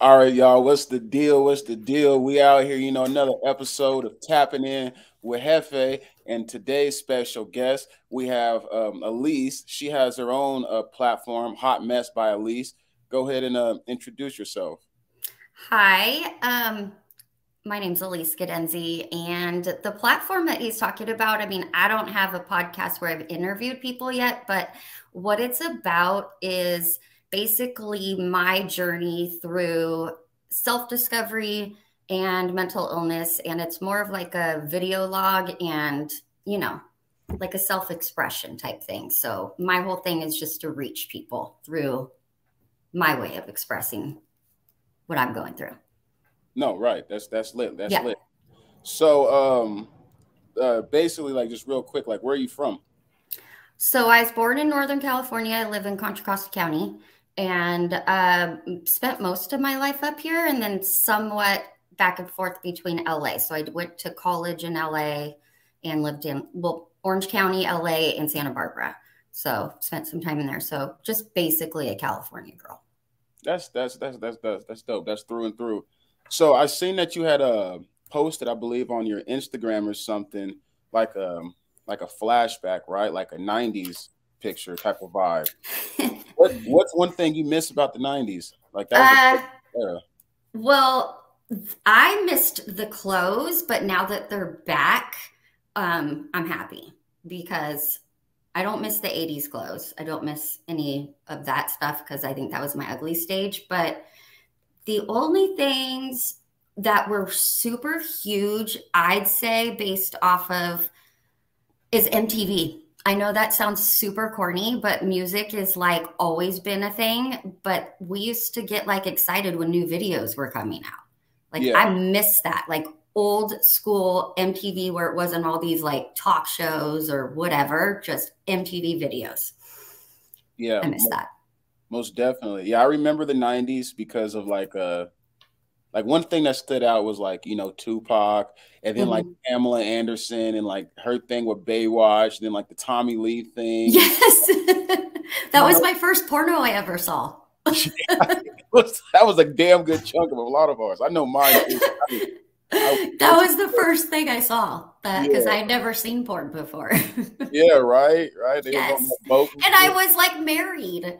All right, y'all. What's the deal? What's the deal? We out here, another episode of Tapping In with Hefe. And today's special guest, we have Elise. She has her own platform, Hot Mess by Elise. Go ahead and introduce yourself. Hi, my name's Elise Cadenzi, and the platform that he's talking about, I mean, I don't have a podcast where I've interviewed people yet, but what it's about is basically my journey through self-discovery and mental illness, and it's more of like a video log and, like a self-expression type thing. So my whole thing is just to reach people through my way of expressing what I'm going through. No, right. That's lit. That's lit. So basically, like, just real quick, like, where are you from? So I was born in Northern California. I live in Contra Costa County and spent most of my life up here and then somewhat back and forth between LA. So I went to college in LA and lived in Orange County, LA, and Santa Barbara. So spent some time in there. So just basically a California girl. That's dope. That's through and through. So I seen that you had posted, I believe, on your Instagram or something, like a flashback, right? Like a 90s picture type of vibe. What's one thing you miss about the 90s? Like that was era. Well, I missed the clothes, but now that they're back, I'm happy because I don't miss the 80s clothes. I don't miss any of that stuff because I think that was my ugly stage. But the only things that were super huge, I'd say, based off of is MTV. I know that sounds super corny, but music is like always been a thing. But we used to get like excited when new videos were coming out. Like I miss that. Like old school MTV where it wasn't all these like talk shows or whatever, just MTV videos. Yeah. I miss that. Most definitely. Yeah, I remember the 90s because of like one thing that stood out was like, Tupac and then like Pamela Anderson and like her thing with Baywatch, and then like the Tommy Lee thing. Yes. That was my first porno I ever saw. That was a damn good chunk of a lot of ours. I know mine. That was the first thing I saw because I had never seen porn before. Yeah, right. They yes. And I was like married.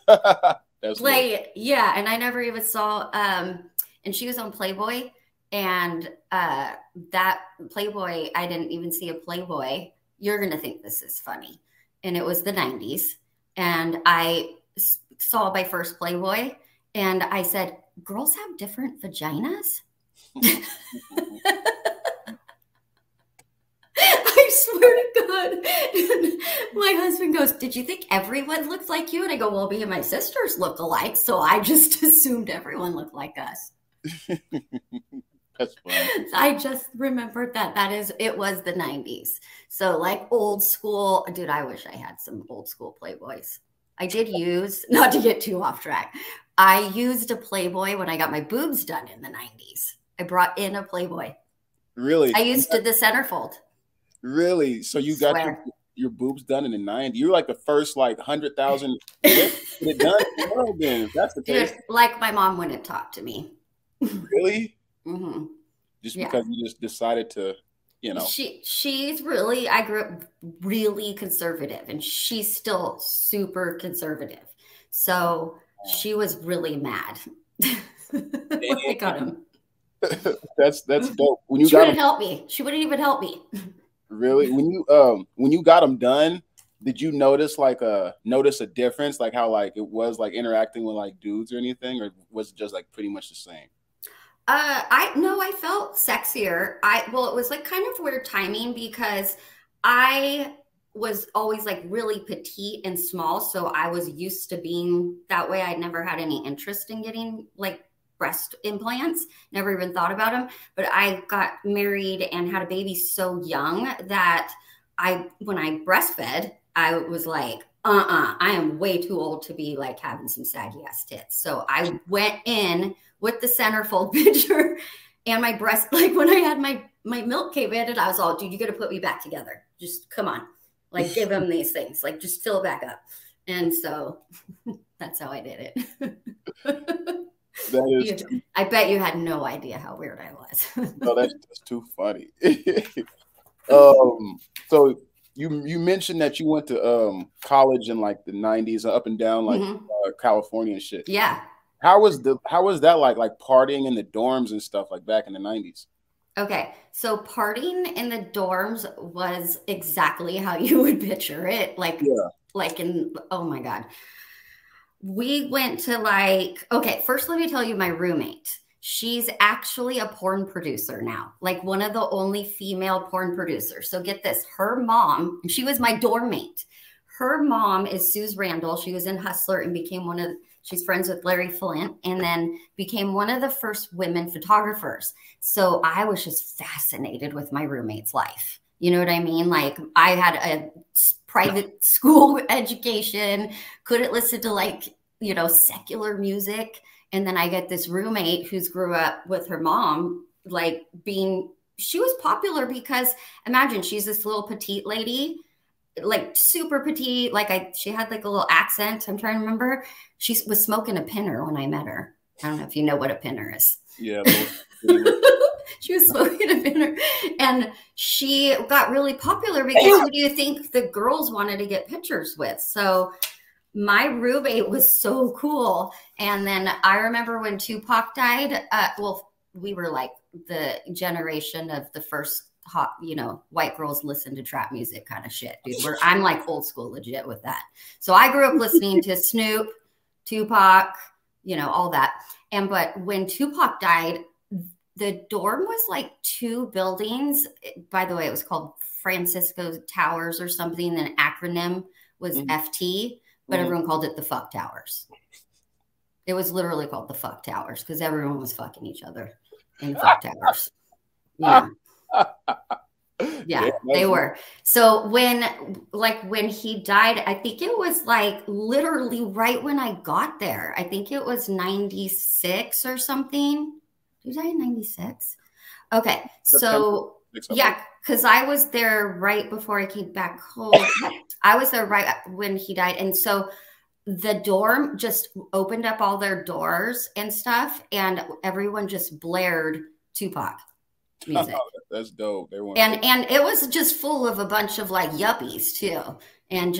That's like, weird. yeah. And I never even saw, and she was on Playboy and that Playboy, I didn't even see a Playboy. You're going to think this is funny. And it was the 90s. And I saw my first Playboy and I said, girls have different vaginas? I swear to God. My husband goes, did you think everyone looked like you? And I go, well, me and my sisters look alike. So I just assumed everyone looked like us. That's funny. I just remembered it was the 90s. So like old school, dude, I wish I had some old school Playboys. I did use, not to get too off track, I used a Playboy when I got my boobs done in the 90s. I brought in a Playboy. Really? I used the centerfold. Really? So you got your boobs done in the 90s? You're like the first like 100,000 get done in the world then. That's the case. Dude, like my mom wouldn't talk to me. Really? Mm-hmm. Just because you just decided to, She's really, I grew up really conservative and she's still super conservative. So she was really mad when I got him. That's dope. When you she wouldn't help me. She wouldn't even help me. Really? When you got them done, did you notice a difference, like how like it was like interacting with like dudes or anything, or was it just like pretty much the same? I felt sexier. It was like kind of weird timing because I was always like really petite and small. So I was used to being that way. I'd never had any interest in getting like breast implants, never even thought about them. But I got married and had a baby so young that when I breastfed, I was like, I am way too old to be like having some saggy ass tits. So I went in with the centerfold picture and my breast, like when I had my milk came in and I was all, dude, you got to put me back together. Just come on. Like give him these things, like just fill it back up. And so that's how I did it. That is too, I bet you had no idea how weird I was. no, that's too funny. So you mentioned that you went to college in like the 90s, up and down like Mhm. California and shit. Yeah. How was that like partying in the dorms and stuff like back in the 90s? Okay, so partying in the dorms was exactly how you would picture it. Yeah. Like in, oh my God. We went to like, okay, first let me tell you my roommate. She's actually a porn producer now, like one of the only female porn producers. So get this, her mom, she was my dorm mate. Her mom is Suze Randall. She was in Hustler and became she's friends with Larry Flint and then became one of the first women photographers. So I was just fascinated with my roommate's life. You know what I mean? Like I had a private school education, couldn't listen to like, secular music. And then I get this roommate who's grew up with her mom, like she was popular because imagine she's this little petite lady, like super petite. She had like a little accent. I'm trying to remember. She was smoking a pinner when I met her. I don't know if you know what a pinner is. Yeah. She was smoking a pinner and she got really popular because who do you think the girls wanted to get pictures with? So my roommate was so cool. And then I remember when Tupac died, we were like the generation of the first hot, white girls listen to trap music kind of shit, dude. I'm like old school legit with that. So I grew up listening to Snoop, Tupac, all that. But when Tupac died, the dorm was like 2 buildings. By the way, it was called Francisco Towers or something. The acronym was FT, but everyone called it the Fuck Towers. It was literally called the Fuck Towers because everyone was fucking each other in the Fuck Towers. Yeah. Yeah, they were. So when he died, I think it was like literally right when I got there. I think it was 96 or something. Did I die in 96? Okay. So yeah, because I was there right before I came back home. I was there right when he died. And so the dorm just opened up all their doors and stuff, and everyone just blared Tupac music. That's dope. And it was just full of a bunch of like yuppies too. And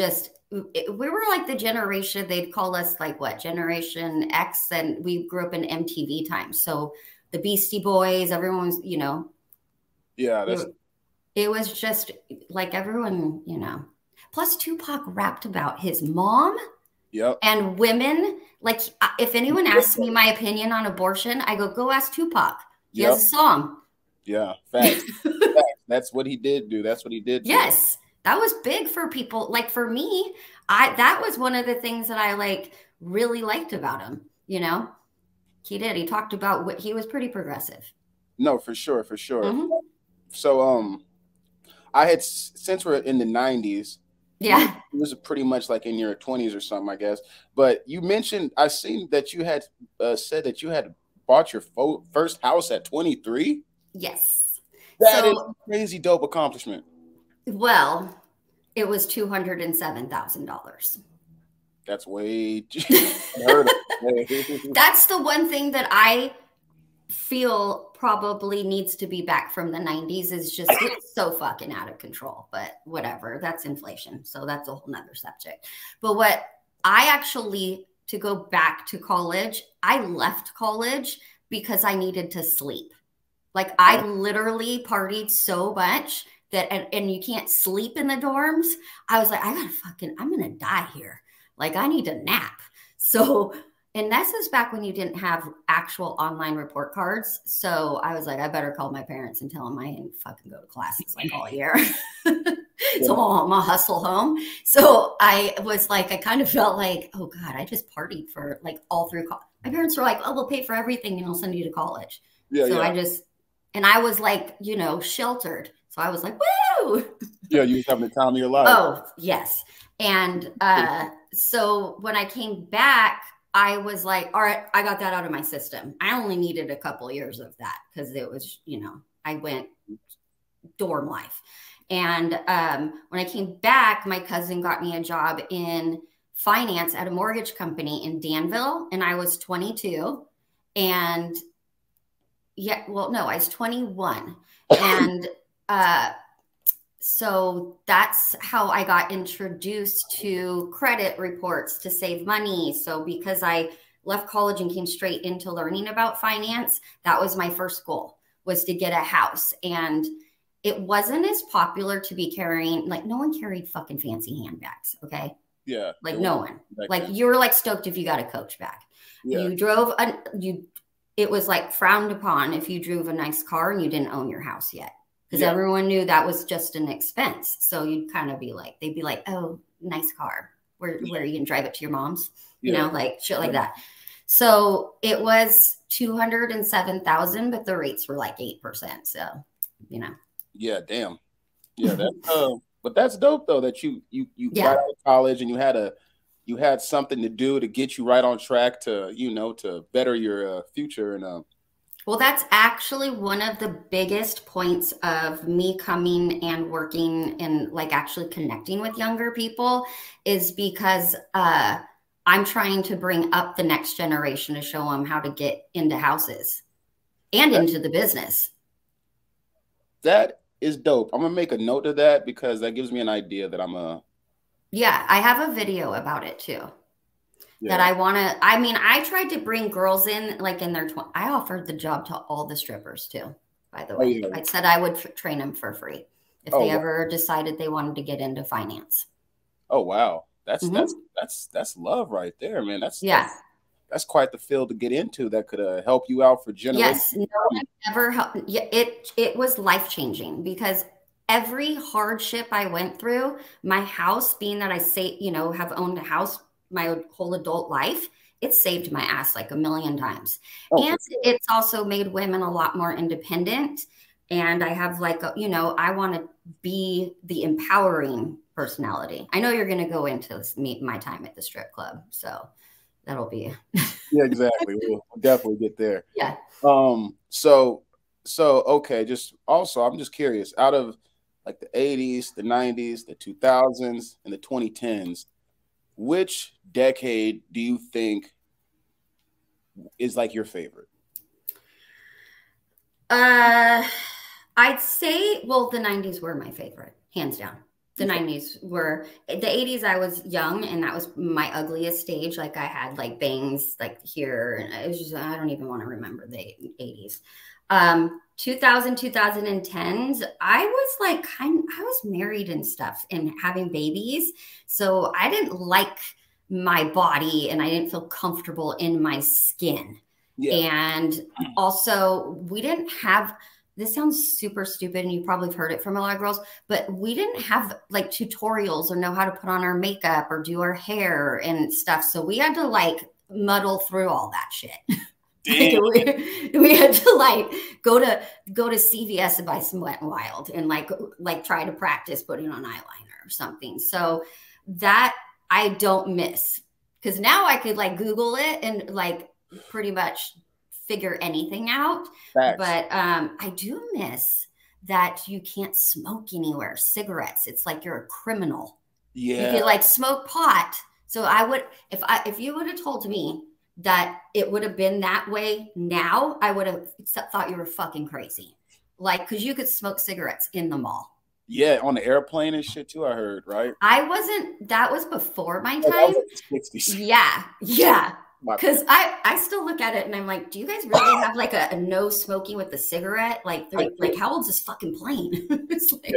we were like the generation, they'd call us like what, Generation X, and we grew up in MTV times. So the Beastie Boys, everyone was, yeah, it was just like everyone, Plus Tupac rapped about his mom and women. Like if anyone asks me my opinion on abortion, I go ask Tupac. He has a song. Yeah, facts. That's what he did do. That's what he did do. Yes, that was big for people. Like for me, that was one of the things that I like really liked about him. He did. He talked about what he was pretty progressive. No, for sure. So, I had, since we're in the 90s, yeah, it was pretty much like in your 20s or something, I guess. But you mentioned, I seen that you had said that you had bought your first house at 23. Yes, that is a crazy dope accomplishment. Well, it was $207,000. That's way. That's the one thing that I feel probably needs to be back from the 90s is just it's so fucking out of control. But whatever, that's inflation. So that's a whole nother subject. But what I actually, to go back to college, I left college because I needed to sleep. Like I literally partied so much that, and you can't sleep in the dorms. I was like, I'm going to die here. Like I need a nap. So, and this is back when you didn't have actual online report cards. So I was like, I better call my parents and tell them I didn't fucking go to classes like all year. So I'm gonna hustle home. So I was like, I kind of felt like, oh God, I just partied for like all through college. My parents were like, oh, we'll pay for everything and we'll send you to college. I was like, sheltered. So I was like, woo! Yeah, you was having the time of your life. Oh, yes. And so when I came back, I was like, all right, I got that out of my system. I only needed a couple of years of that because it was, I went dorm life. And when I came back, my cousin got me a job in finance at a mortgage company in Danville, and I was 22. And yeah, well, no, I was 21. And so that's how I got introduced to credit reports to save money. So because I left college and came straight into learning about finance, that was my first goal, was to get a house. And it wasn't as popular to be carrying, like no one carried fucking fancy handbags. Okay. Yeah. Like no one, like you were like stoked if you got a Coach bag. Yeah. You drove, it was like frowned upon if you drove a nice car and you didn't own your house yet. Because everyone knew that was just an expense. So you'd kind of be like, they'd be like, oh, nice car. Where are you can drive it to your mom's? You know, like shit like that. So it was 207,000, but the rates were like 8%. So, you know. Yeah, damn. Yeah, that's but that's dope though that you got out of college and you had something to do to get you right on track to, you know, to better your future. And well, that's actually one of the biggest points of me coming and working and like actually connecting with younger people is because I'm trying to bring up the next generation to show them how to get into houses and into the business. That is dope. I'm gonna make a note of that because that gives me an idea that yeah, I have a video about it too. That I want to, I mean, I tried to bring girls in like in their 20s. I offered the job to all the strippers too, by the way. I said I would train them for free if they ever decided they wanted to get into finance. Oh, wow. That's love right there, man. That's quite the field to get into that could help you out for generations. Yes, no one ever helped. Yeah, it was life-changing because every hardship I went through, my house, being that I say, you know, have owned a house my whole adult life, it saved my ass like a million times. And it's also made women a lot more independent. And I have like, you know, I want to be the empowering personality. I know you're going to go into my time at the strip club. So that'll be. Yeah, exactly. We'll definitely get there. Yeah. So, okay. Just also, I'm just curious, out of like the 80s, the 90s, the 2000s, and the 2010s, which decade do you think is like your favorite? I'd say, well, the 90s were my favorite, hands down. The 90s were, the 80s I was young and that was my ugliest stage. Like I had like bangs like here and it was just, I don't even want to remember the 80s. 2010s, I was like I was married and stuff and having babies. So I didn't like my body and I didn't feel comfortable in my skin. Yeah. And also we didn't have, this sounds super stupid and you probably have heard it from a lot of girls, but we didn't have like tutorials or know how to put on our makeup or do our hair and stuff. So we had to like muddle through all that shit. we had to like go to CVS and buy some Wet n Wild and like try to practice putting on eyeliner or something. So that I don't miss because now I could like Google it and like pretty much figure anything out. Facts. But I do miss that you can't smoke anywhere. Cigarettes, it's like you're a criminal. Yeah, you could like smoke pot. So I would, if you would have told me that it would have been that way now, I would have thought you were fucking crazy. Like, because you could smoke cigarettes in the mall. Yeah, on the airplane and shit too, I heard, right? I wasn't, that was before my time. Yeah. Because I still look at it and I'm like, do you guys really have like a no smoking with the cigarette? Like, like how old's this fucking plane? It's like,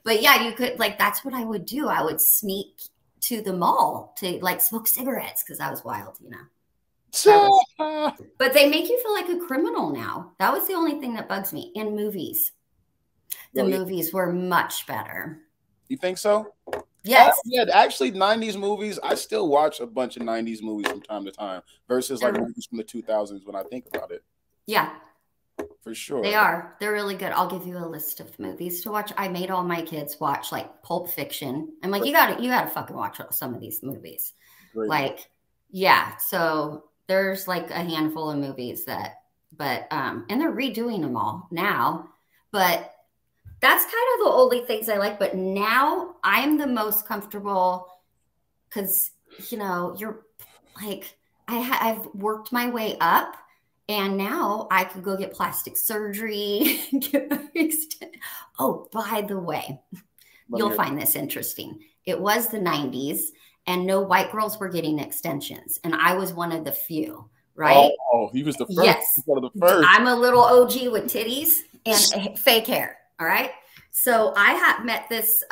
but yeah, you could, like, that's what I would do. I would sneak to the mall to like smoke cigarettes because I was wild, you know. But they make you feel like a criminal now. That was the only thing that bugs me. In movies, the movies were much better. You think so? Yes. Yeah, actually, 90s movies, I still watch a bunch of 90s movies from time to time versus like movies from the 2000s when I think about it. Yeah. For sure. They are. They're really good. I'll give you a list of movies to watch. I made all my kids watch like Pulp Fiction. I'm like, you gotta fucking watch some of these movies. Great. Like, yeah. So there's like a handful of movies that, but and they're redoing them all now. But that's kind of the only things I like. But now I'm the most comfortable because, you know, you're like, I've worked my way up And now I could go get plastic surgery. Oh, by the way, you'll find this interesting. It was the 90s and no white girls were getting extensions. And I was one of the few, right? Oh, he was the first. Yes. One of the first. I'm a little OG with titties and fake hair. All right. So I had met this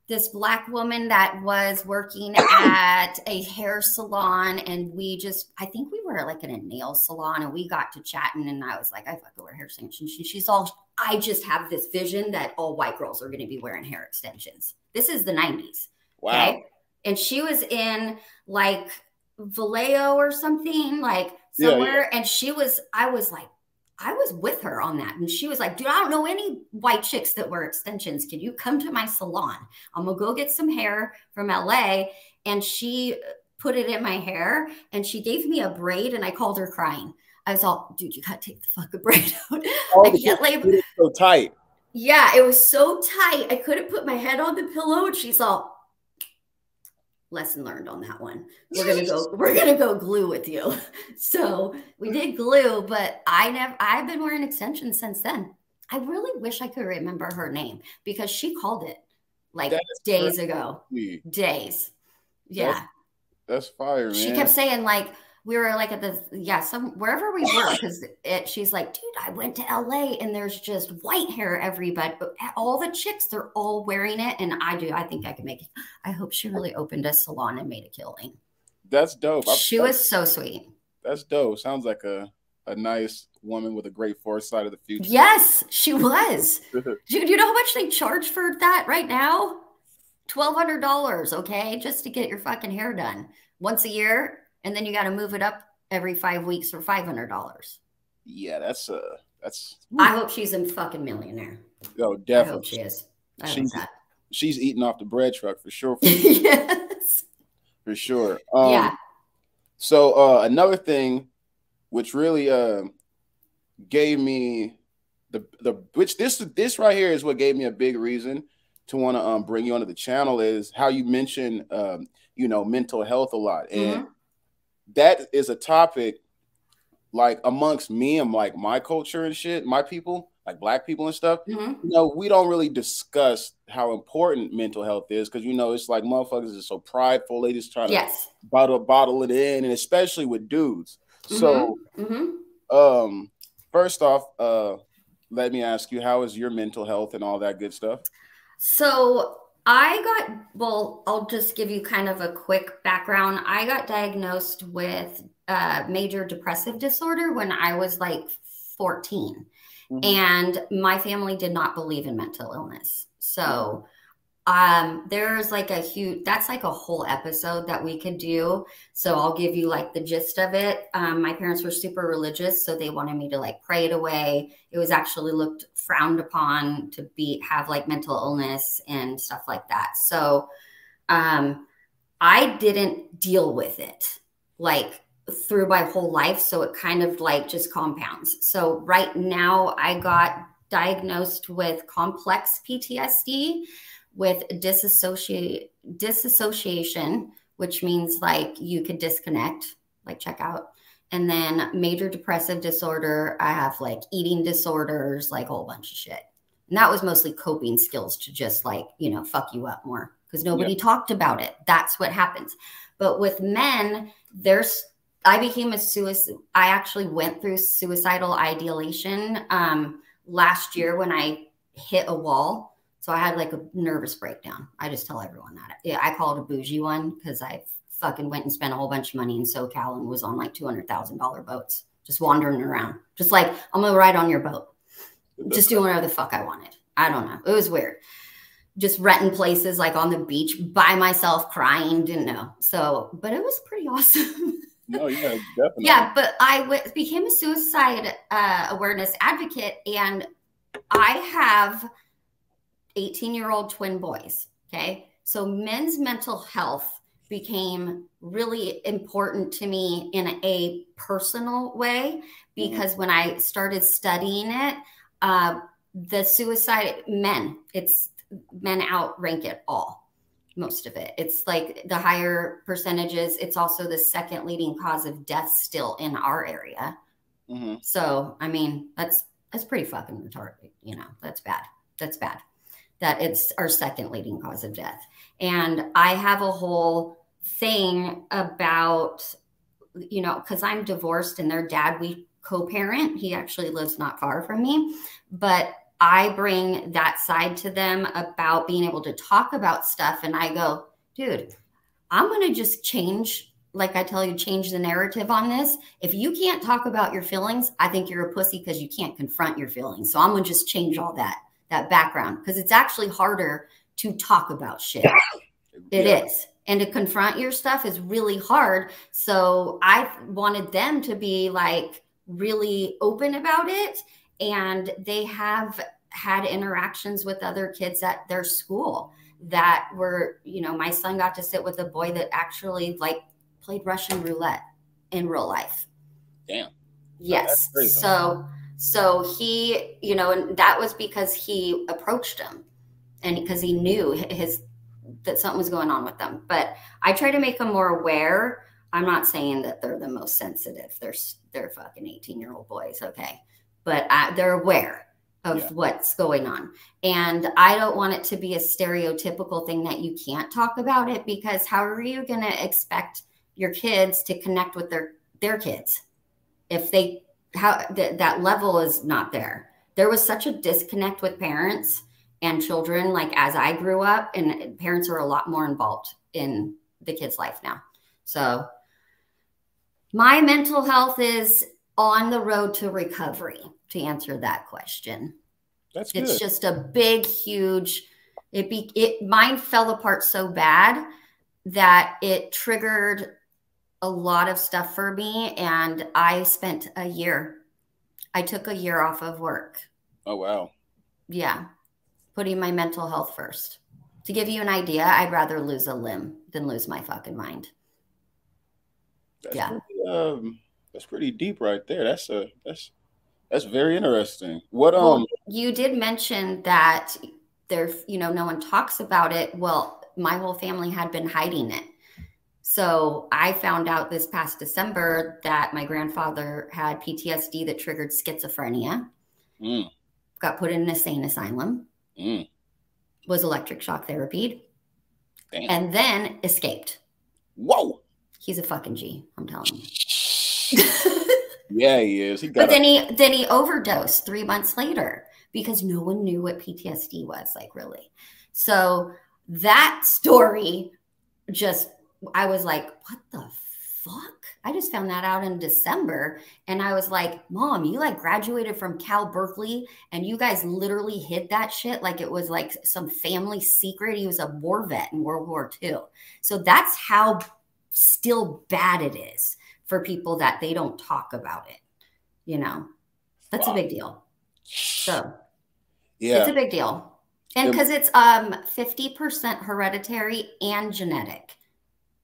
this Black woman that was working at a hair salon, and I think we were like in a nail salon, and we got to chatting, and I was like, I fucking wear hair extensions. She's all, I just have this vision that all white girls are going to be wearing hair extensions. This is the 90s. Wow. Okay? And she was in like Vallejo or something, like somewhere. Yeah. And I was with her on that. And she was like, dude, I don't know any white chicks that wear extensions. Can you come to my salon? I'm going to go get some hair from LA. And she put it in my hair and she gave me a braid, and I called her crying. I was all, dude, you got to take the fucking braid out. I can't lay. It was so tight. Yeah, it was so tight. I couldn't put my head on the pillow. And she's all, lesson learned on that one. We're gonna go glue with you. So we did glue, but I've been wearing extensions since then. I really wish I could remember her name because she called it like days ago. Days. Yeah. That's fire, man. She kept saying like we were like at wherever we were, because she's like, dude, I went to LA and there's just white hair everybody, but all the chicks, they're all wearing it. And I think I can make it. I hope she really opened a salon and made a killing. That's dope. She was so sweet. That's dope. Sounds like a nice woman with a great foresight of the future. Yes, she was. Dude, you know how much they charge for that right now? $1,200, okay? Just to get your fucking hair done once a year. And then you got to move it up every 5 weeks for $500. Yeah, that's. I hope she's a fucking millionaire. Oh, definitely. I hope she is. I hope that. She's eating off the bread truck for sure. Yes. For sure. Yeah. So another thing, which really gave me this right here is what gave me a big reason to want to bring you onto the channel, is how you mention mental health a lot. And that is a topic like amongst me and like my culture and shit, my people, like Black people and stuff. We don't really discuss how important mental health is, because it's like motherfuckers are so prideful, they just try to bottle it in, and especially with dudes. So first off, let me ask you, how is your mental health and all that good stuff? So I'll just give you kind of a quick background. I got diagnosed with major depressive disorder when I was like 14. And my family did not believe in mental illness. So there's like that's like a whole episode that we could do. So I'll give you like the gist of it. My parents were super religious, so they wanted me to like pray it away. It was actually frowned upon to have like mental illness and stuff like that. So I didn't deal with it like through my whole life. So it kind of like just compounds. So right now I got diagnosed with complex PTSD, with disassociation, which means like you could disconnect, like check out. And then major depressive disorder. I have like eating disorders, like a whole bunch of shit. And that was mostly coping skills to just like, fuck you up more, because nobody talked about it. That's what happens. But with men, I became I actually went through suicidal ideation last year when I hit a wall. So I had like a nervous breakdown. I just tell everyone that. Yeah, I call it a bougie one because I fucking went and spent a whole bunch of money in SoCal and was on like $200,000 boats, just wandering around. Just like, I'm going to ride on your boat. Just doing whatever the fuck I wanted. I don't know. It was weird. Just renting places like on the beach by myself, crying, didn't know. So, but it was pretty awesome. No, yeah, definitely. Yeah, but I became a suicide awareness advocate, and I have 18-year-old twin boys. Okay. So men's mental health became really important to me in a personal way, because when I started studying it, the suicide men outrank it all. most of it. It's like the higher percentages. It's also the second leading cause of death still in our area. Mm-hmm. So, I mean, that's pretty fucking retarded. You know, that's bad. That's bad that it's our second leading cause of death. And I have a whole thing about, you know, because I'm divorced and their dad, we co-parent. He actually lives not far from me, but I bring that side to them about being able to talk about stuff. And I go, dude, I'm going to just change, like I tell you, change the narrative on this. If you can't talk about your feelings, I think you're a pussy because you can't confront your feelings. So I'm going to just change all that background, because it's actually harder to talk about shit. It is. And to confront your stuff is really hard. So I wanted them to be like really open about it. And they have had interactions with other kids at their school that were, you know, my son got to sit with a boy that actually like played Russian roulette in real life. Damn. Yes. So he, you know, and that was because he approached him and because he knew that something was going on with them. But I try to make them more aware. I'm not saying that they're the most sensitive. They're fucking 18-year-old boys. Okay. But they're aware of what's going on. And I don't want it to be a stereotypical thing that you can't talk about it, because how are you going to expect your kids to connect with their kids if that level is not there? There was such a disconnect with parents and children, like as I grew up, and parents are a lot more involved in the kid's life now. So my mental health is on the road to recovery, to answer that question. That's good. It's just a big, huge, mine fell apart so bad that it triggered a lot of stuff for me. And I spent a year. I took a year off of work. Oh, wow. Yeah. Putting my mental health first. To give you an idea, I'd rather lose a limb than lose my fucking mind. That's pretty deep right there. That's very interesting. Well, you did mention that no one talks about it. Well, my whole family had been hiding it. So I found out this past December that my grandfather had PTSD that triggered schizophrenia. Got put in an insane asylum. Was electric shock therapied. Damn. And then escaped. Whoa. He's a fucking G, I'm telling you. Yeah, he is. But then he overdosed 3 months later because no one knew what PTSD was, like, really. So that story I was like, what the fuck? I just found that out in December. And I was like, Mom, you like graduated from Cal Berkeley and you guys literally hid that shit like it was like some family secret. He was a war vet in World War II. So that's how still bad it is for people that they don't talk about it. You know, that's a big deal. So yeah, it's a big deal. And because it's 50% hereditary and genetic.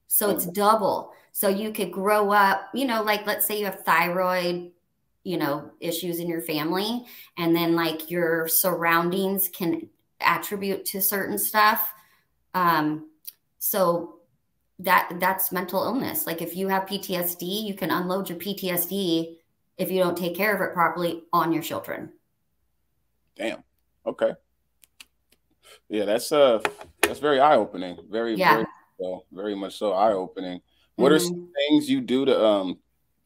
So it's double. So you could grow up, you know, like let's say you have thyroid, you know, issues in your family, and then like your surroundings can attribute to certain stuff. So that's mental illness. Like if you have PTSD, you can unload your PTSD if you don't take care of it properly on your children. Damn. Okay. Yeah, that's very eye-opening. Very much so eye-opening. What are some things you do to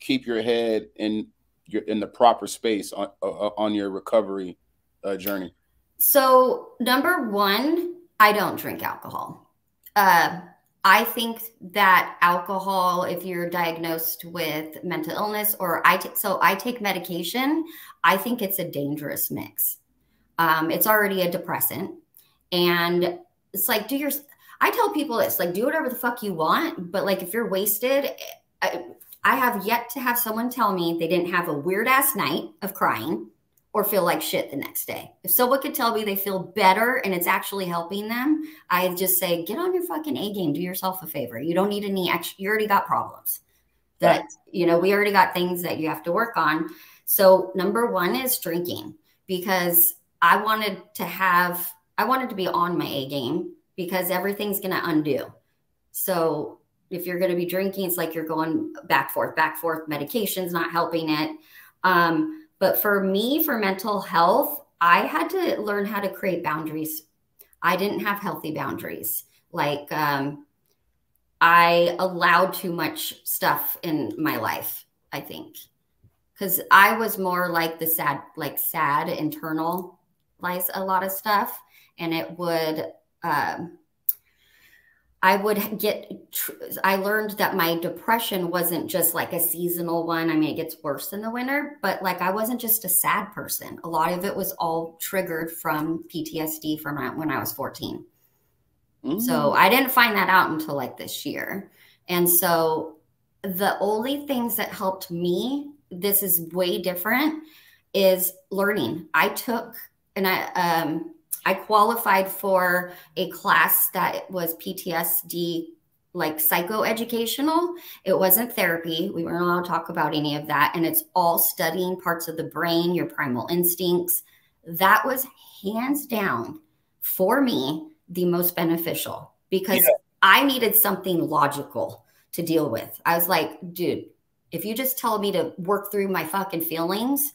keep your head in the proper space on your recovery journey? So number one, I don't drink alcohol. I think that alcohol, if you're diagnosed with mental illness, or I take medication, I think it's a dangerous mix. It's already a depressant, and it's like I tell people this, like, do whatever the fuck you want, but like if you're wasted, I have yet to have someone tell me they didn't have a weird ass night of crying or feel like shit the next day. If someone could tell me they feel better and it's actually helping them, I just say, get on your fucking A game, do yourself a favor. You don't need any extra, you already got problems that, you know, we already got things that you have to work on. So number one is drinking, because I wanted to be on my A game, because everything's going to undo. So if you're going to be drinking, it's like you're going back, forth, medication's not helping it. But for me, for mental health, I had to learn how to create boundaries. I didn't have healthy boundaries. Like, I allowed too much stuff in my life, I think, because I was more like the sad internalize a lot of stuff. And it would, I learned that my depression wasn't just like a seasonal one. I mean, it gets worse in the winter, but like, I wasn't just a sad person. A lot of it was all triggered from PTSD from when I was 14. So I didn't find that out until like this year. And so the only things that helped me, this is way different, is learning. I took, and I qualified for a class that was PTSD, like psychoeducational. It wasn't therapy. We weren't allowed to talk about any of that. And it's all studying parts of the brain, your primal instincts. That was hands down for me the most beneficial, because I needed something logical to deal with. I was like, dude, if you just tell me to work through my fucking feelings,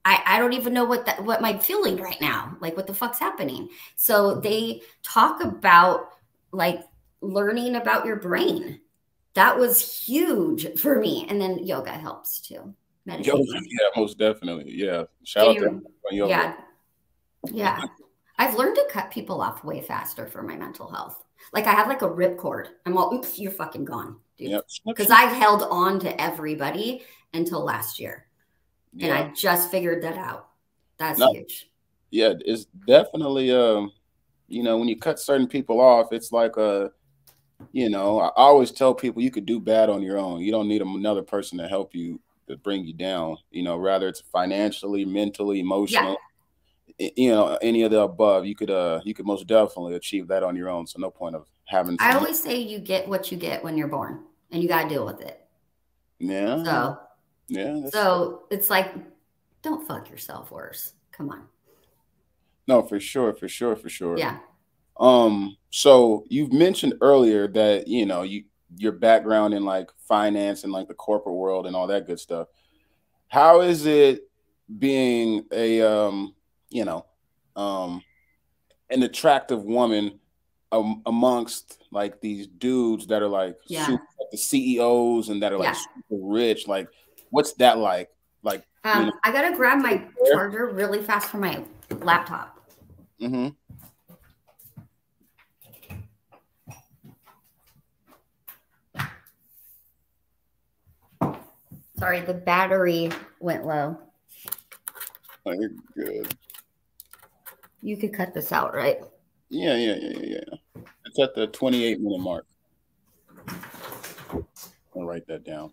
I don't even know what I'm feeling right now. Like, what the fuck's happening? So they talk about like learning about your brain. That was huge for me. And then yoga helps too. Meditation. Yoga, yeah, most definitely. Yeah. Shout out to yoga. Yeah. I've learned to cut people off way faster for my mental health. Like, I have like a ripcord. I'm all, oops, you're fucking gone, dude. Because I've held on to everybody until last year. And I just figured that out. That's huge. Yeah, it's definitely, you know, when you cut certain people off, it's like, you know, I always tell people you could do bad on your own. You don't need another person to help you, to bring you down, you know, rather it's financially, mentally, emotional. You know, any of the above, you could most definitely achieve that on your own. So no point of having. I always say you get what you get when you're born, and you got to deal with it. Yeah. So yeah. So it's like, don't fuck yourself worse. Come on. No, for sure. Yeah. So you've mentioned earlier that, you know, your background in like finance and like the corporate world and all that good stuff. How is it being a you know, an attractive woman amongst like these dudes that are like super, like the CEOs and that are like super rich? Like, what's that like? Like, you know, I gotta grab my charger really fast for my laptop. Sorry, the battery went low. Oh, you're good. You could cut this out, right? Yeah. It's at the 28-minute mark. I'll write that down.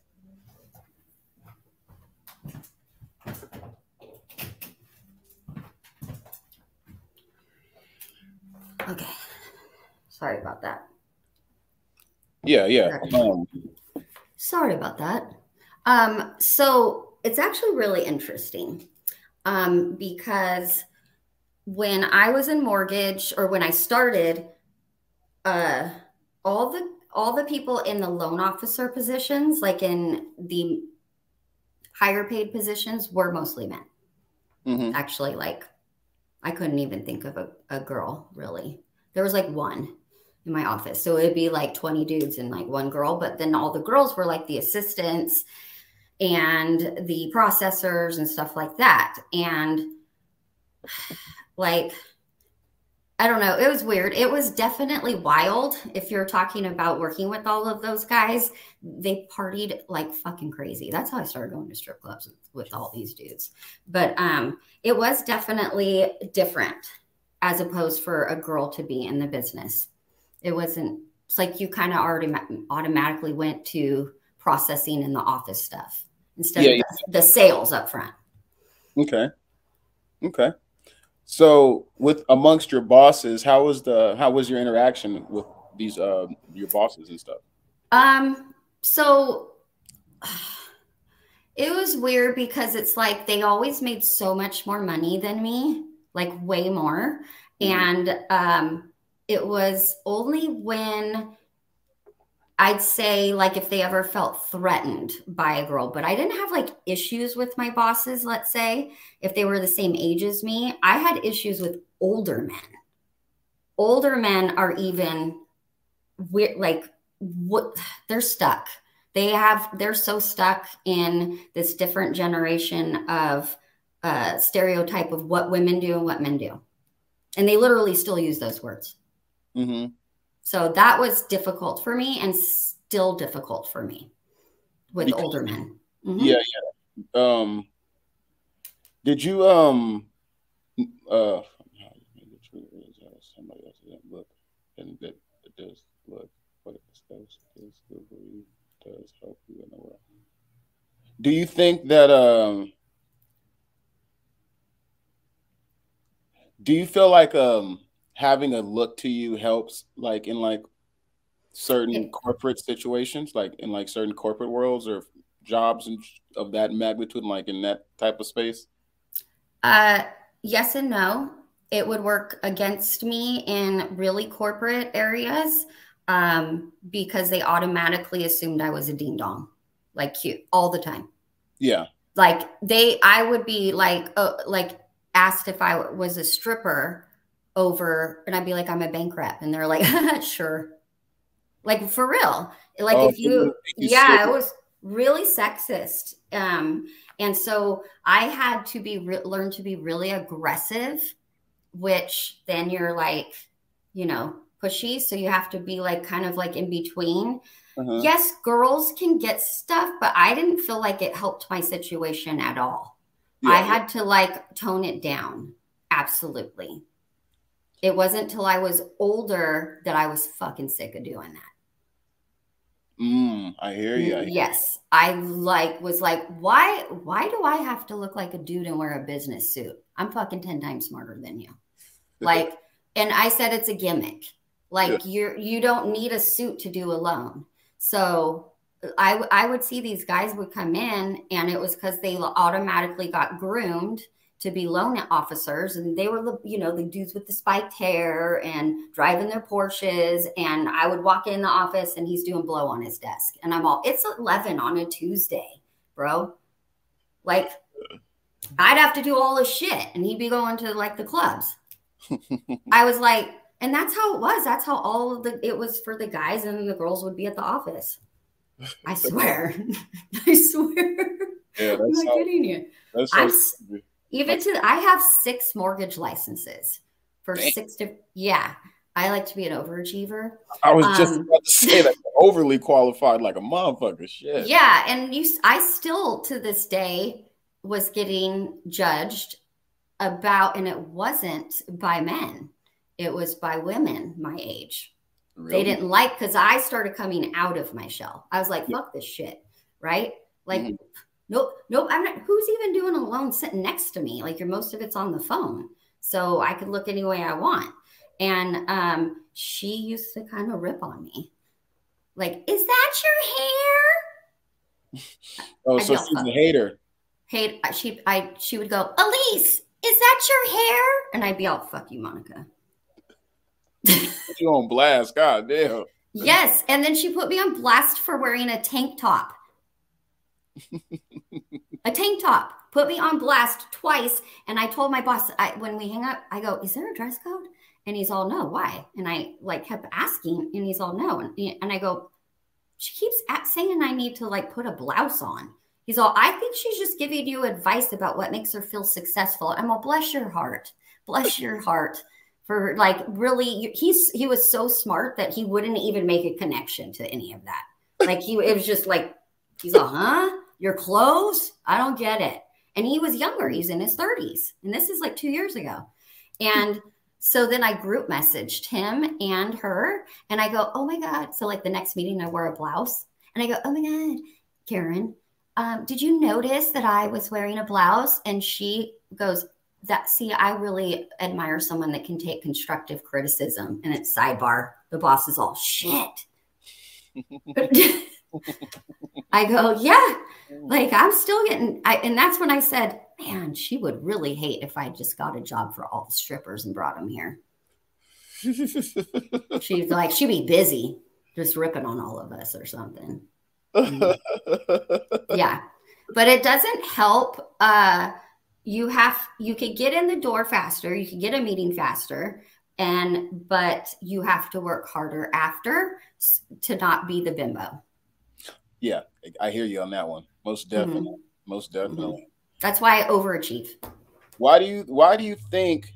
Okay. Sorry about that. Yeah. Sorry about that. So it's actually really interesting because when I was in mortgage, or when I started, all the people in the loan officer positions, like in the higher paid positions, were mostly men. Actually, like, I couldn't even think of a girl, really. There was like one in my office. So it'd be like 20 dudes and like one girl, but then all the girls were like the assistants and the processors and stuff like that. And like, I don't know, it was weird. It was definitely wild. If you're talking about working with all of those guys, they partied like fucking crazy. That's how I started going to strip clubs with all these dudes. But it was definitely different as opposed for a girl to be in the business. It wasn't, it's like you kind of already automatically went to processing in the office stuff instead of the sales up front. Okay. So with amongst your bosses, how was your interaction with these your bosses and stuff? So it was weird because it's like they always made so much more money than me, like way more. And it was only when I'd say like if they ever felt threatened by a girl, but I didn't have like issues with my bosses, let's say, if they were the same age as me. I had issues with older men. Older men are even weird, like what they're stuck. They're so stuck in this different generation of stereotype of what women do and what men do. And they literally still use those words. Mm-hmm. So that was difficult for me and still difficult for me with older men. Mm-hmm. Yeah, yeah. Did you somebody else didn't look and that does look what it does help you in the world. Do you think that do you feel like having a look to you helps like in like certain corporate situations, like in like certain corporate worlds or jobs and of that magnitude, like in that type of space? Yes and no. It would work against me in really corporate areas because they automatically assumed I was a ding dong, like cute all the time. Yeah. Like I would be like asked if I was a stripper over, and I'd be like, I'm a bank rep. And they're like, sure. Like for real. Like if you yeah, it was really sexist. And so I had to learn to be really aggressive, which then you're like, you know, pushy. So you have to be like kind of like in between. Yes, girls can get stuff, but I didn't feel like it helped my situation at all. Yeah, I had to like tone it down. Absolutely. It wasn't till I was older that I was fucking sick of doing that. I hear you. Yes. I was like, why do I have to look like a dude and wear a business suit? I'm fucking 10 times smarter than you. Like, and I said, it's a gimmick. Like you don't need a suit to do a loan. So I would see these guys would come in and it was because they automatically got groomed to be loan officers. And they were, you know, the dudes with the spiked hair and driving their Porsches. And I would walk in the office and he's doing blow on his desk. And I'm all, it's 11 on a Tuesday, bro. Like I'd have to do all this shit and he'd be going to like the clubs. I was like, and that's how it was. That's how all of it was for the guys, and the girls would be at the office. I swear. I swear. Yeah, I'm not kidding you. I have 6 mortgage licenses for 6 different. Yeah. I like to be an overachiever. I was just about to say that overly qualified like a motherfucker. Shit. Yeah. And I still to this day was getting judged about, and it wasn't by men. It was by women my age. Really? They didn't like, because I started coming out of my shell. I was like, fuck this shit. Right? Like, nope, I'm not. Who's even doing a loan sitting next to me? Like, most of it's on the phone. So I could look any way I want. And she used to kind of rip on me. Like, is that your hair? Oh, so she's a hater. She would go, Elise, is that your hair? And I'd be all, fuck you, Monica. You on blast, god damn. Yes, and then she put me on blast for wearing a tank top. A tank top. Put me on blast twice. And I told my boss, when we hang up, I go, is there a dress code? And he's all, no, why? And I like kept asking, and he's all, no. And I go, she keeps saying I need to like put a blouse on. He's all, I think she's just giving you advice about what makes her feel successful. I'm all, bless your heart. Bless your heart. For like really, he was so smart that he wouldn't even make a connection to any of that. Like it was just like, he's all, huh? Your clothes? I don't get it. And he was younger. He's in his 30s. And this is like 2 years ago. And so then I group messaged him and her. And I go, oh my God. So like the next meeting, I wore a blouse. And I go, oh my God, Karen, did you notice that I was wearing a blouse? And she goes, I really admire someone that can take constructive criticism. And it's sidebar. The boss is all, shit. I go, yeah, like I'm still getting, and that's when I said, man, she would really hate if I just got a job for all the strippers and brought them here. She's like, she'd be busy just ripping on all of us or something. Yeah. But it doesn't help. You could get in the door faster, you could get a meeting faster, but you have to work harder after to not be the bimbo. Yeah, I hear you on that one. Most definitely. Most definitely. That's why I overachieve. Why do you think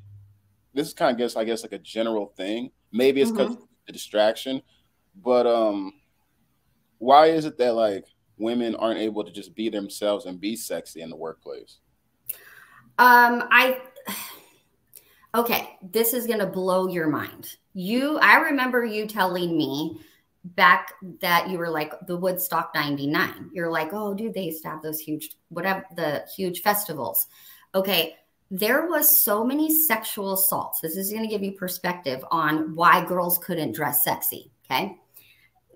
this is kind of, I guess like a general thing? Maybe it's because of the distraction, but why is it that like women aren't able to just be themselves and be sexy in the workplace? Okay, this is gonna blow your mind. I remember you telling me back that you were like the Woodstock 99. You're like, oh, dude, they used to have those huge, whatever, the huge festivals. Okay, there was so many sexual assaults. This is going to give you perspective on why girls couldn't dress sexy. Okay,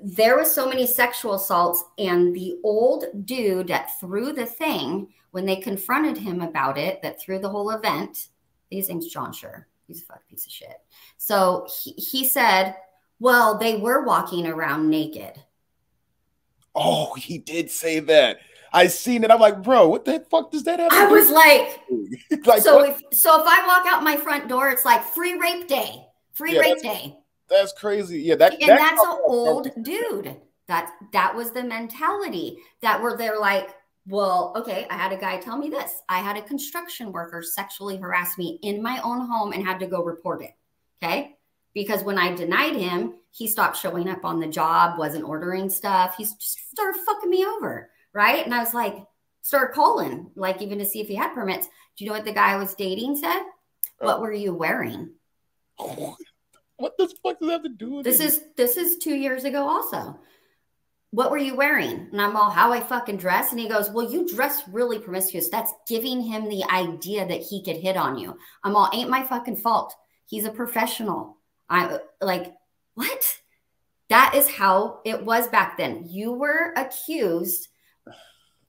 there was so many sexual assaults, and the old dude that threw the thing, when they confronted him about it, that threw the whole event, his name's John Schur. He's a fucking piece of shit. So he said, well, they were walking around naked. Oh, he did say that. I seen it. I'm like, bro, what the fuck does that have to do? I was like, like so if I walk out my front door, it's like free rape day. Free rape day. That's crazy. Yeah, that's an old dude. That was the mentality they're like, well, okay, I had a guy tell me this. I had a construction worker sexually harass me in my own home and had to go report it. Okay. Because when I denied him, he stopped showing up on the job, wasn't ordering stuff. He just started fucking me over. Right. And I was like, started calling, like even to see if he had permits. Do you know what the guy I was dating said? What were you wearing? What the fuck does that have to do with this is 2 years ago also. What were you wearing? And I'm all, how I fucking dress? And he goes, well, you dress really promiscuous. That's giving him the idea that he could hit on you. I'm all, ain't my fucking fault. He's a professional. I like, what? That is how it was back then. You were accused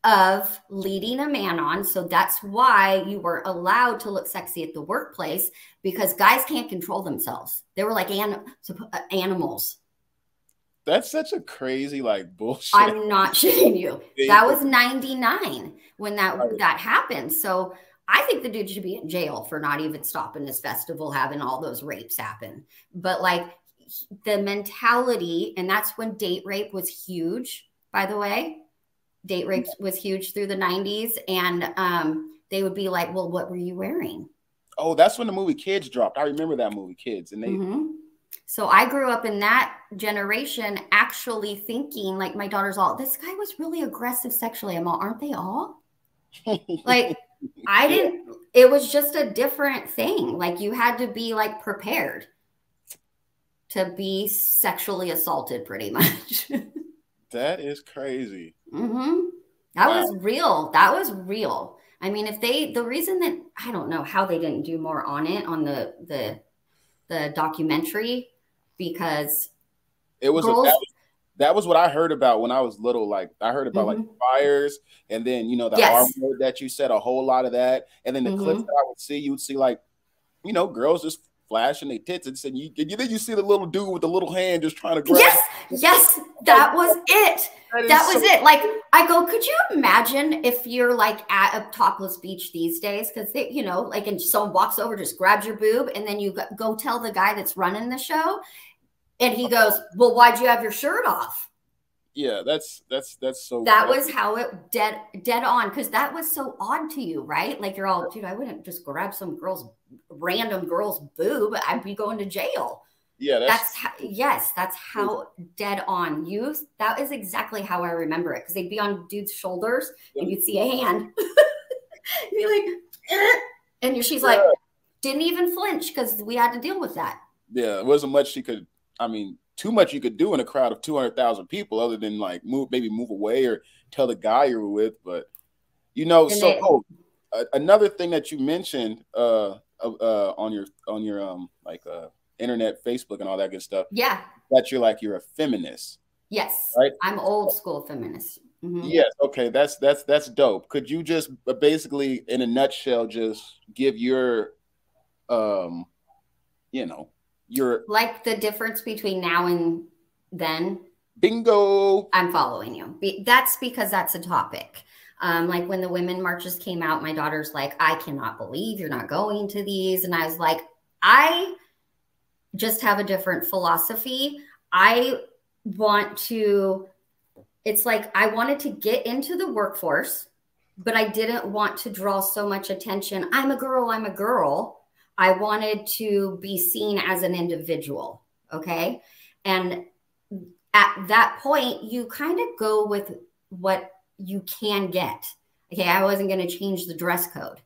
of leading a man on. So that's why you were allowed to look sexy at the workplace, because guys can't control themselves. They were like animals. That's such a crazy like bullshit. I'm not shitting you. That was 99 when that happened. So I think the dude should be in jail for not even stopping this festival, having all those rapes happen. But like the mentality, and that's when date rape was huge, by the way. Date rape was huge through the 90s. And they would be like, well, what were you wearing? Oh, that's when the movie Kids dropped. I remember that movie, Kids. And they So I grew up in that generation actually thinking, like, my daughter's all, this guy was really aggressive sexually. I'm all, aren't they all? Like, it was just a different thing. Like, you had to be like prepared to be sexually assaulted pretty much. That is crazy. That was real. That was real. I mean, the reason that, I don't know how they didn't do more on it, on the documentary, because it was that was what I heard about when I was little. Like I heard about like fires, and then the armor that you said, a whole lot of that, and then the clips that I would see, you would see like girls just flashing their tits, and then you see the little dude with the little hand just trying to grab. Yes, that was it. That was it. Like, I go, could you imagine if you're like at a topless beach these days? Because they, like, and someone walks over, just grabs your boob, and then you go tell the guy that's running the show, and he goes, well, why'd you have your shirt off? Yeah, that's so. That was how it dead on, because that was so odd to you, right? Like, you're all, dude, I wouldn't just grab some random girl's boob. I'd be going to jail. Yeah, that's how dead on. That is exactly how I remember it, because they'd be on dudes' shoulders and you'd see a hand. You'd be like, and she's like, didn't even flinch because we had to deal with that. Yeah, it wasn't much she could. I mean, too much you could do in a crowd of 200,000 people, other than like move away or tell the guy you were with. But another thing that you mentioned on your internet, Facebook, and all that good stuff. Yeah. That you're a feminist. Yes, right? I'm old school feminist. Yes. Okay. That's dope. Could you just basically, in a nutshell, just give your, um, you know, your Like the difference between now and then. bingo? I'm following you. That's because that's a topic. Like when the women marches came out, my daughter's like, I cannot believe you're not going to these. And I was like, I just have a different philosophy. I want to, it's like I wanted to get into the workforce, but I didn't want to draw so much attention. I'm a girl, I'm a girl. I wanted to be seen as an individual. Okay. And at that point, you kind of go with what you can get. Okay. I wasn't going to change the dress code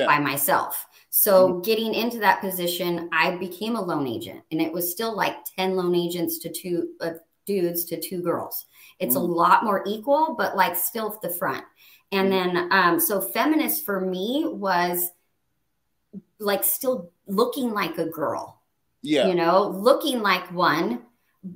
by myself. So getting into that position, I became a loan agent, and it was still like 10 loan agents to two dudes to 2 girls. It's a lot more equal, but like still the front. And then, so feminist for me was like still looking like a girl, you know, looking like one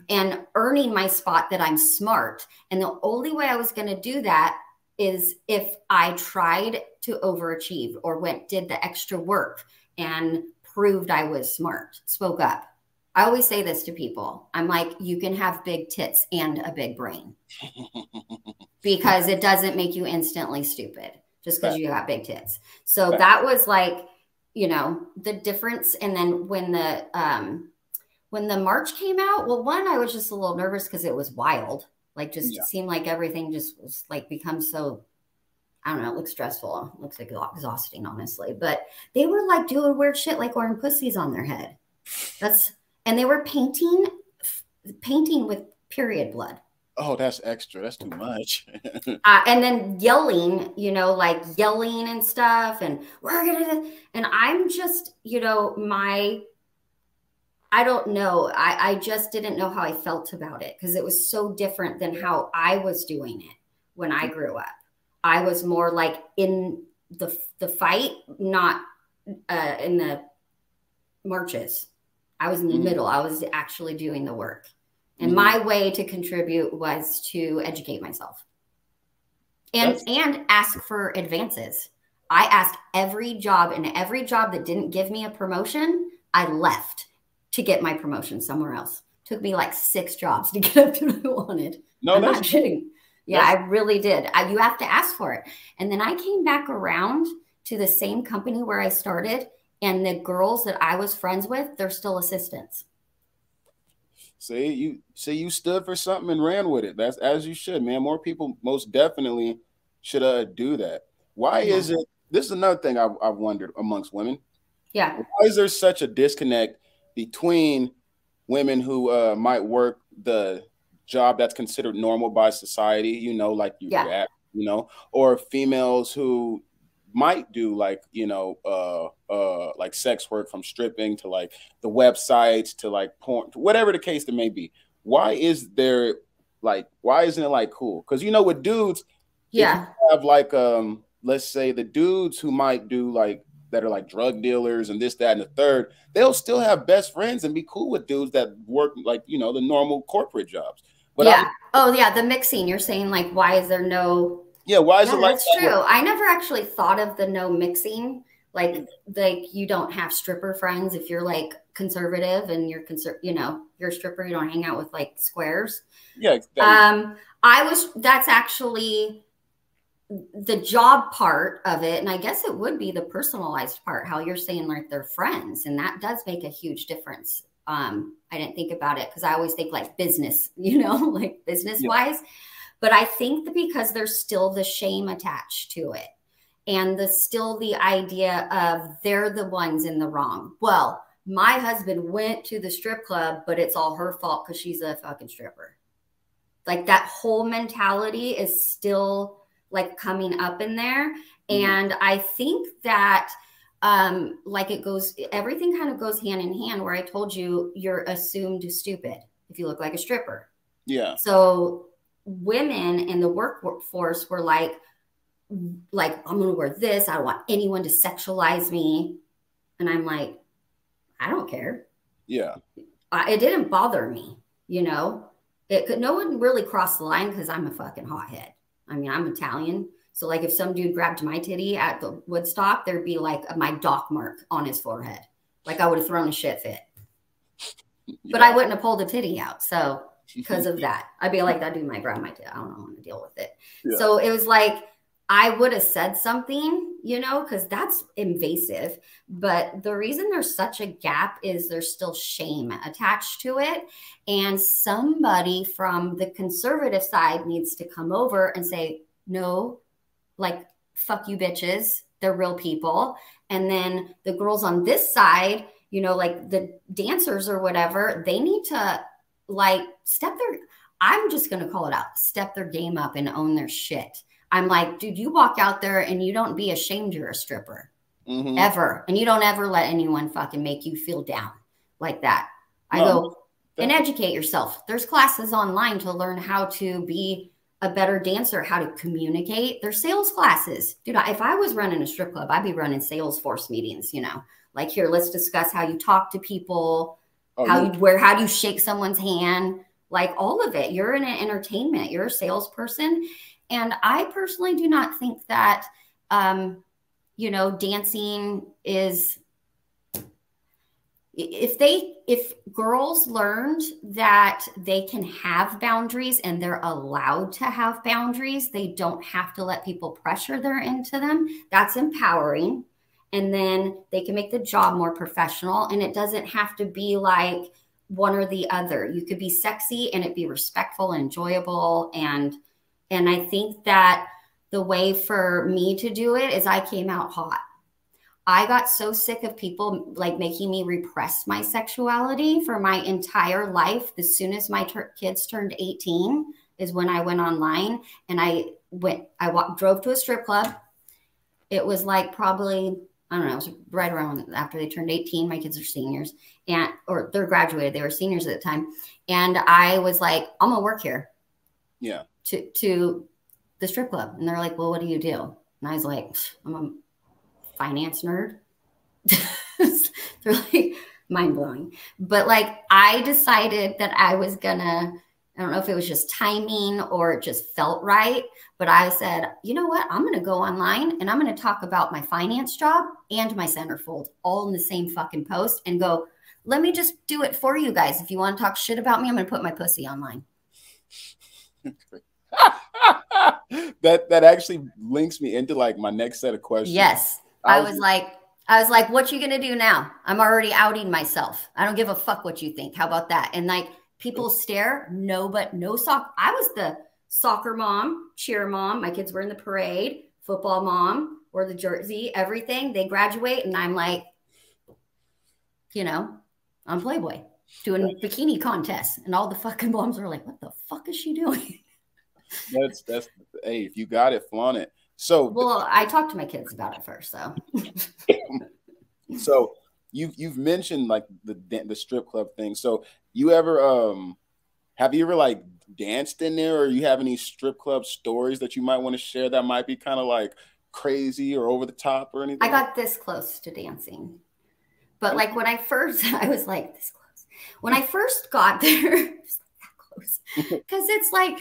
and earning my spot that I'm smart. And the only way I was going to do that is if I tried to overachieve or did the extra work and proved I was smart, spoke up. I always say this to people. I'm like, you can have big tits and a big brain because it doesn't make you instantly stupid just because you got big tits. So that was like, you know, the difference. And then when the march came out, well, one, I was just a little nervous because it was wild. Like, just seemed like everything just was like become so, I don't know, it looks stressful. It looks like exhausting, honestly. But they were like doing weird shit, like wearing pussies on their head. And they were painting with period blood. Oh, that's extra. That's too much. And then yelling, you know, like yelling and stuff. And we're going to, and I'm just, you know, I don't know. I just didn't know how I felt about it because it was so different than how I was doing it when I grew up. I was more like in the fight, not in the marches. I was in the middle. I was actually doing the work. And my way to contribute was to educate myself and ask for advances. I asked every job, and every job that didn't give me a promotion, I left to get my promotion somewhere else. Took me like 6 jobs to get up to what I wanted. No, I'm not kidding. Yeah, I really did. You have to ask for it. And then I came back around to the same company where I started, and the girls that I was friends with, they're still assistants. See, you stood for something and ran with it. That's as you should, man. More people most definitely should do that. Why is it? This is another thing I've wondered amongst women. Yeah. Why is there such a disconnect between women who might work the job that's considered normal by society, you know, like you know, or females who might do like, you know, like sex work, from stripping to like the websites to like porn, whatever the case that may be. Why isn't it like cool? Because, you know, with dudes, if you have like let's say the dudes who might do like that are like drug dealers and this, that, and the third, they'll still have best friends and be cool with dudes that work like, you know, the normal corporate jobs. But the mixing. You're saying like, why is there no? Yeah, why is it like that's true? I never actually thought of the no mixing. Like you don't have stripper friends if you're like conservative and you're you know, you're a stripper, you don't hang out with like squares. Yeah, exactly. That's actually the job part of it. And I guess it would be the personalized part, how you're saying like they're friends. And that does make a huge difference. I didn't think about it because I always think like business, you know, like business wise. But I think that because there's still the shame attached to it and still the idea of they're the ones in the wrong. Well, my husband went to the strip club, but it's all her fault because she's a fucking stripper. Like that whole mentality is still like coming up in there. And I think that like everything kind of goes hand in hand, where I told you you're assumed stupid if you look like a stripper. Yeah. So women in the workforce were like, I'm going to wear this. I don't want anyone to sexualize me. And I'm like, I don't care. Yeah. It didn't bother me, you know? no one really crossed the line because I'm a fucking hothead. I mean, I'm Italian. So like if some dude grabbed my titty at the Woodstock, there'd be like my dock mark on his forehead. Like I would have thrown a shit fit. Yeah. But I wouldn't have pulled a titty out. So because of that, I'd be like, that dude might grab my titty. I don't know how to deal with it. Yeah. So it was like, I would have said something, you know, because that's invasive. But the reason there's such a gap is there's still shame attached to it. And somebody from the conservative side needs to come over and say, no, like, fuck you bitches. They're real people. And then the girls on this side, you know, like the dancers or whatever, they need to like I'm just going to call it out, step their game up and own their shit. I'm like, dude, you walk out there and you don't be ashamed you're a stripper ever. And you don't ever let anyone fucking make you feel down like that. I go and educate yourself. There's classes online to learn how to be a better dancer, how to communicate. There's sales classes. Dude, if I was running a strip club, I'd be running Salesforce meetings, you know, like here, let's discuss how you talk to people, how do you shake someone's hand, like all of it. You're in an entertainment, you're a salesperson. And I personally do not think that, you know, dancing is, if girls learned that they can have boundaries and they're allowed to have boundaries, they don't have to let people pressure them into them. That's empowering. And then they can make the job more professional. And it doesn't have to be like one or the other. You could be sexy and it be respectful and enjoyable. And I think that the way for me to do it is I came out hot. I got so sick of people like making me repress my sexuality for my entire life. As soon as my kids turned 18 is when I went online and I drove to a strip club. It was like probably, I don't know, it was right around after they turned 18. My kids are seniors or they're graduated. They were seniors at the time. And I was like, I'm gonna work here. Yeah. To the strip club. And they're like, well, what do you do? And I was like, I'm a finance nerd. They're like mind blowing. But like, I decided that I was gonna, I don't know if it was just timing or it just felt right. But I said, you know what? I'm going to go online and I'm going to talk about my finance job and my centerfold all in the same fucking post and go, let me just do it for you guys. If you want to talk shit about me, I'm going to put my pussy online. that actually links me into like my next set of questions. Yes. I was like, what you gonna do now? I'm already outing myself. I don't give a fuck what you think. How about that? And like people stare, no sock. I was the soccer mom, cheer mom. My kids were in the parade, football mom, wore the jersey, everything. They graduate and I'm like, you know, on Playboy doing bikini contests. And all the fucking moms are like, what the fuck is she doing? That's hey, if you got it, flaunt it. So well, I talked to my kids about it first. So you've mentioned like the strip club thing. So you ever have you ever like danced in there, or you have any strip club stories that you might want to share that might be kind of like crazy or over the top or anything? I got this close to dancing, but like when I was like this close. When I first got there, it was like that close because it's like.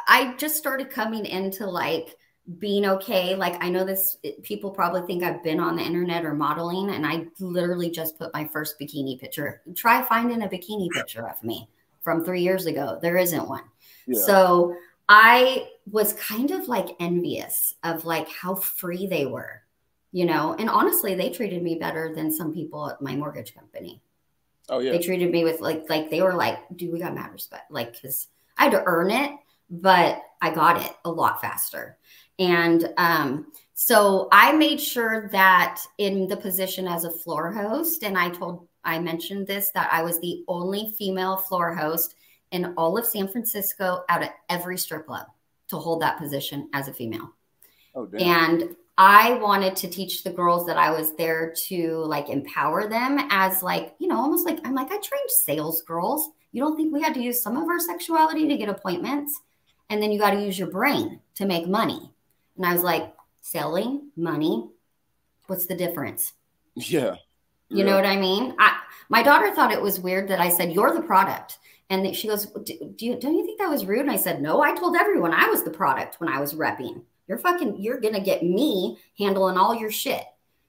I just started coming into like being okay. Like I know this, people probably think I've been on the internet or modeling, and I literally just put my first bikini picture. Try finding a bikini picture of me from 3 years ago. There isn't one. Yeah. So I was kind of like envious of like how free they were, you know, and honestly, they treated me better than some people at my mortgage company. Oh yeah. They treated me with like they were like, dude, we got mad respect. Like, cause I had to earn it, but I got it a lot faster. And so I made sure that in the position as a floor host, and I mentioned this, that I was the only female floor host in all of San Francisco out of every strip club to hold that position as a female. Oh, damn. And I wanted to teach the girls that I was there to like empower them as like, you know, almost like, I'm like, I trained sales girls. You don't think we had to use some of our sexuality to get appointments? And then you got to use your brain to make money. And I was like, selling, money, what's the difference? Yeah. You know what I mean? My daughter thought it was weird that I said, you're the product. And she goes, don't you think that was rude? And I said, no, I told everyone I was the product when I was repping. You're going to get me handling all your shit.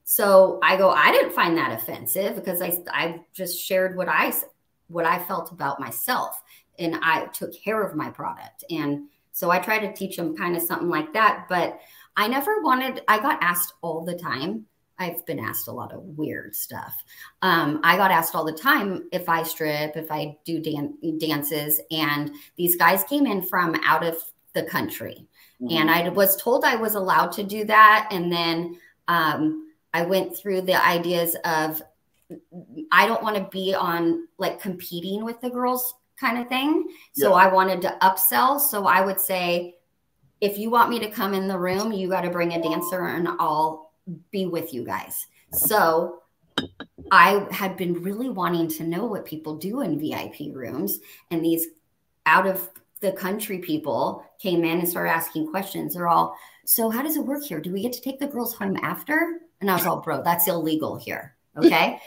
So I go, I didn't find that offensive because I just shared what I felt about myself, and I took care of my product. And so I try to teach them kind of something like that. But I got asked all the time. I've been asked a lot of weird stuff. I got asked all the time if I strip, if I do dances. And these guys came in from out of the country. Mm-hmm. And I was told I was allowed to do that. And then I went through the ideas of, I don't want to be on like competing with the girls kind of thing. So I wanted to upsell. So I would say, if you want me to come in the room, you got to bring a dancer and I'll be with you guys. So I had been really wanting to know what people do in VIP rooms, and these out of the country people came in and started asking questions. They're all, so how does it work here? Do we get to take the girls home after? And I was all, bro, that's illegal here. Okay.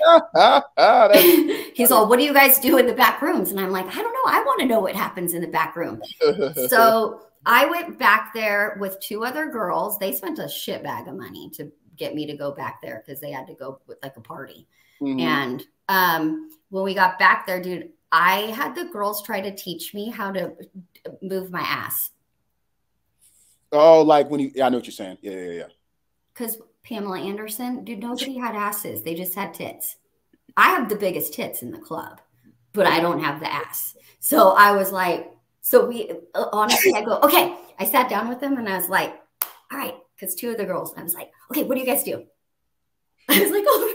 He's all, what do you guys do in the back rooms? And I'm like, I don't know. I want to know what happens in the back room. So I went back there with 2 other girls. They spent a shit bag of money to get me to go back there because they had to go with like a party. Mm-hmm. And when we got back there, dude, I had the girls try to teach me how to move my ass. Oh, like when I know what you're saying. Yeah. Because Pamela Anderson, dude, nobody had asses. They just had tits. I have the biggest tits in the club, but I don't have the ass. So I was like, honestly, I go, okay. I sat down with them and I was like, all right. Because 2 of the girls, I was like, okay, what do you guys do? I was like, oh.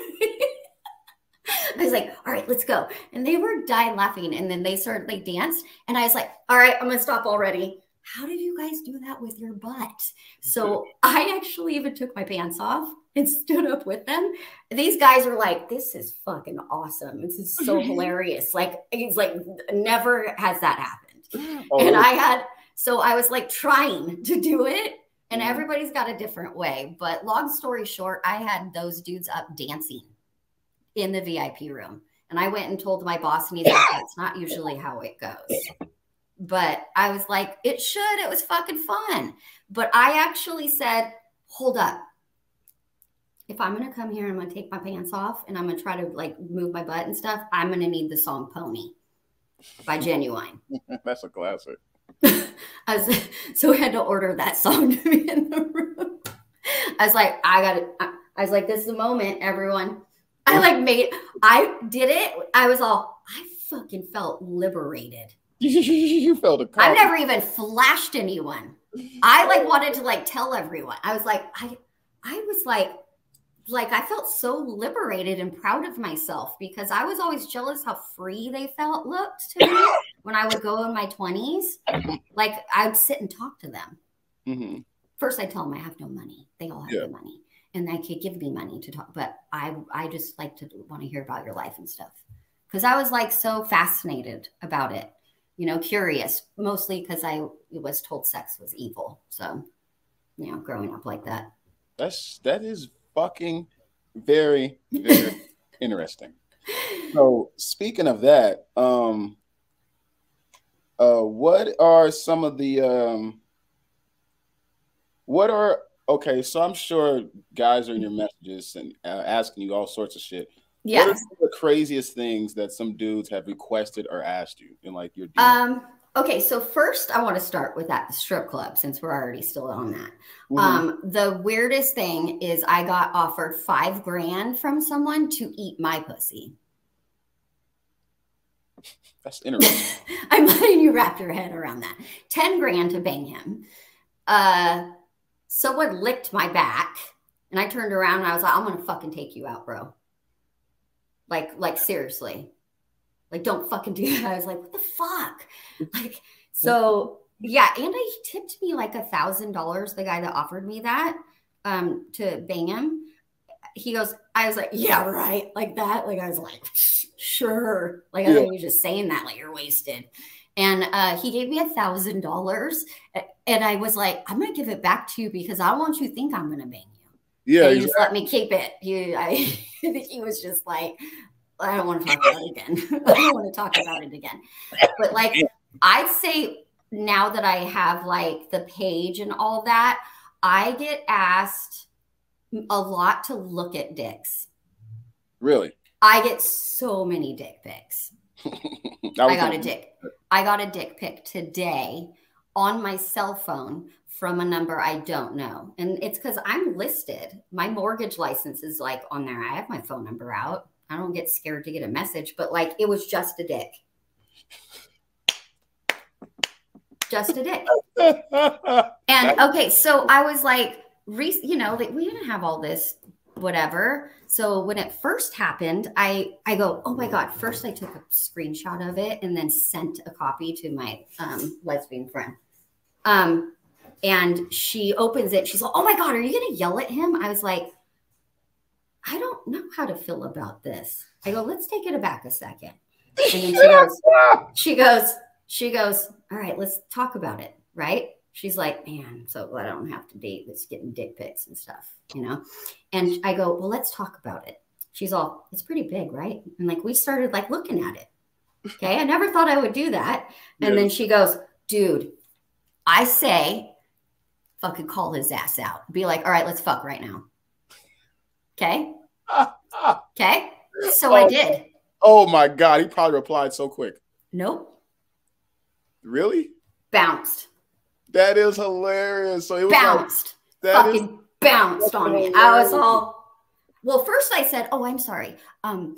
I was like, all right, let's go. And they were dying laughing. And then they danced. And I was like, all right, I'm going to stop already. How did you guys do that with your butt? So I actually even took my pants off and stood up with them. These guys are like, this is fucking awesome. This is so hilarious. Like, it's like, never has that happened. Oh. And I was like trying to do it. And everybody's got a different way. But long story short, I had those dudes up dancing in the VIP room. And I went and told my boss, and he's like, that's not usually how it goes. But I was like, it should. It was fucking fun. But I actually said, hold up. If I'm going to come here and I'm going to take my pants off and I'm going to try to like move my butt and stuff, I'm going to need the song Pony by Genuine. That's a classic. So we had to order that song to be in the room. I was like, this is the moment, everyone. I did it. I was all, I fucking felt liberated. You felt a call. I've never even flashed anyone. I like wanted to like tell everyone. I was like, I was like I felt so liberated and proud of myself because I was always jealous how free they looked to me when I would go in my 20s. Like I'd sit and talk to them. Mm-hmm. First, I tell them I have no money. They all have no money, and they could give me money to talk. But I just like to want to hear about your life and stuff because I was like so fascinated about it. You know, curious, mostly because I was told sex was evil. So, you know, growing up like that. That is fucking very, very interesting. So speaking of that, what are some of the okay, so I'm sure guys are in your messages and asking you all sorts of shit. Yeah. What are some of the craziest things that some dudes have requested or asked you in like your DM? Okay, so first I want to start with that strip club since we're already still on that. Mm-hmm. The weirdest thing is I got offered $5,000 from someone to eat my pussy. That's interesting. I'm letting you wrap your head around that. $10,000 to bang him. Someone licked my back and I turned around and I was like, I'm going to fucking take you out, bro. Like seriously, like don't fucking do that. I was like, what the fuck? Like, so yeah. And he tipped me like $1,000. The guy that offered me that, to bang him. He goes, I was like, yeah, right. Like that. Like, I was like, sure. Like, I was just saying that like you're wasted. And, he gave me $1,000 and I was like, I'm going to give it back to you because I don't want you to think I'm going to bang you. Yeah, exactly. Just let me keep it. I think he was just like I don't want to talk about it again. I don't want to talk about it again. But like, I'd say now that I have like the page and all that, I get asked a lot to look at dicks. Really? I get so many dick pics. I got a dick pic today on my cell phone from a number I don't know. And it's because I'm listed. My mortgage license is like on there. I have my phone number out. I don't get scared to get a message, but like it was just a dick. Just a dick. And okay, so I was like, you know, like we didn't have all this, whatever. So when it first happened, I go, oh my God. First I took a screenshot of it and then sent a copy to my lesbian friend. And she opens it. She's like, oh my God, are you going to yell at him? I was like, I don't know how to feel about this. I go, let's take it back a second. And then she goes, all right, let's talk about it. Right. She's like, man, I'm so glad I don't have to date this getting dick pics and stuff, you know? And I go, well, let's talk about it. She's all, it's pretty big, right? And like, we started like looking at it. Okay. I never thought I would do that. And then she goes, dude, I say, fucking call his ass out. Be like, all right, let's fuck right now. Okay. Okay. So I did. Oh my God. He probably replied so quick. Nope. Really? Bounced. That is hilarious. So it was bounced. Like, fucking bounced on me. I was all, well, first I said, oh, I'm sorry. Can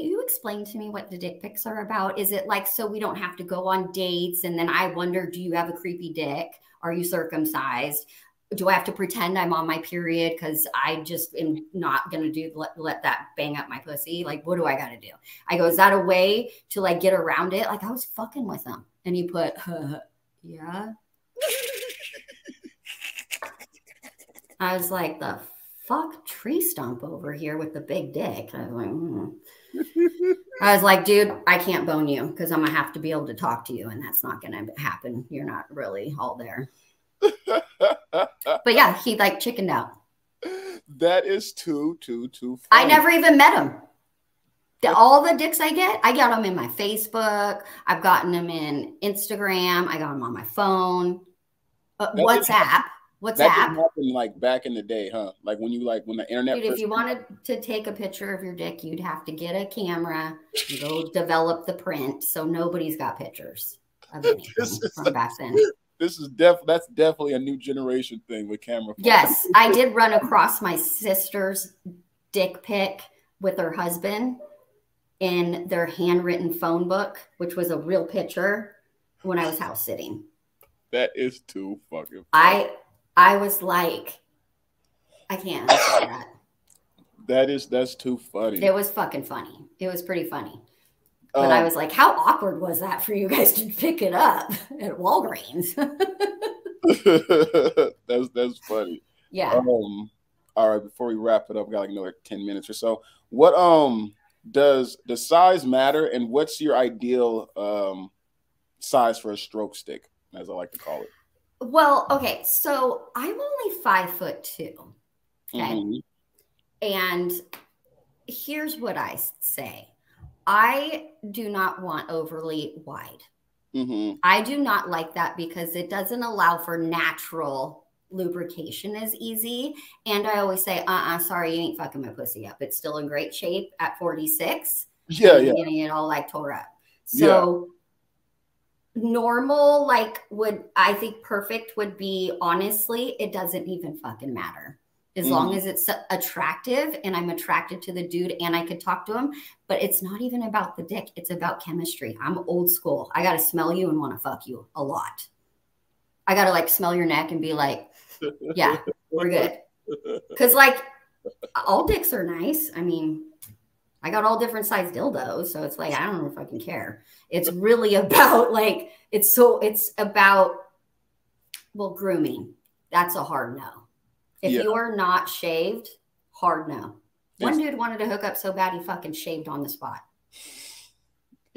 you explain to me what the dick pics are about? Is it like, so we don't have to go on dates? And then I wonder, do you have a creepy dick? Are you circumcised? Do I have to pretend I'm on my period? Cause I just am not going to let that bang up my pussy. Like, what do I got to do? I go, is that a way to like get around it? Like I was fucking with him and he put, yeah. I was like, the fuck tree stump over here with the big dick. I was like, dude, I can't bone you because I'm going to have to be able to talk to you. And that's not going to happen. You're not really all there. But yeah, he like chickened out. That is too funny. I never even met him. All the dicks I got them in my Facebook. I've gotten them in Instagram. I got them on my phone. WhatsApp. That didn't happen like back in the day, huh? Like when the internet. Dude, if you wanted to take a picture of your dick, you'd have to get a camera and go develop the print. So nobody's got pictures of anything from back then. That's definitely a new generation thing with camera phones. Yes, I did run across my sister's dick pic with her husband in their handwritten phone book, which was a real picture when I was house sitting. That is too fucking funny. I was like, I can't understand that. That's too funny. It was fucking funny. It was pretty funny. But I was like, how awkward was that for you guys to pick it up at Walgreens? That's funny. Yeah. All right, before we wrap it up, we got like another 10 minutes or so. What does the size matter, and what's your ideal size for a stroke stick, as I like to call it? Well, okay, so I'm only 5'2". Okay. Mm-hmm. And here's what I say. I do not want overly wide. Mm-hmm. I do not like that because it doesn't allow for natural lubrication as easy. And I always say, sorry, you ain't fucking my pussy up. It's still in great shape at 46. Yeah. Getting it all like tore up. So normal, I think perfect would be, honestly, it doesn't even fucking matter. As long as it's attractive and I'm attracted to the dude and I could talk to him, but it's not even about the dick. It's about chemistry. I'm old school. I got to smell you and want to fuck you a lot. I got to like smell your neck and be like, yeah, we're good. Cause like all dicks are nice. I mean, I got all different size dildos. So it's like, I don't know if I can care. It's really about like, it's about, well, grooming. That's a hard no. If you are not shaved, hard no. One dude wanted to hook up so bad he fucking shaved on the spot.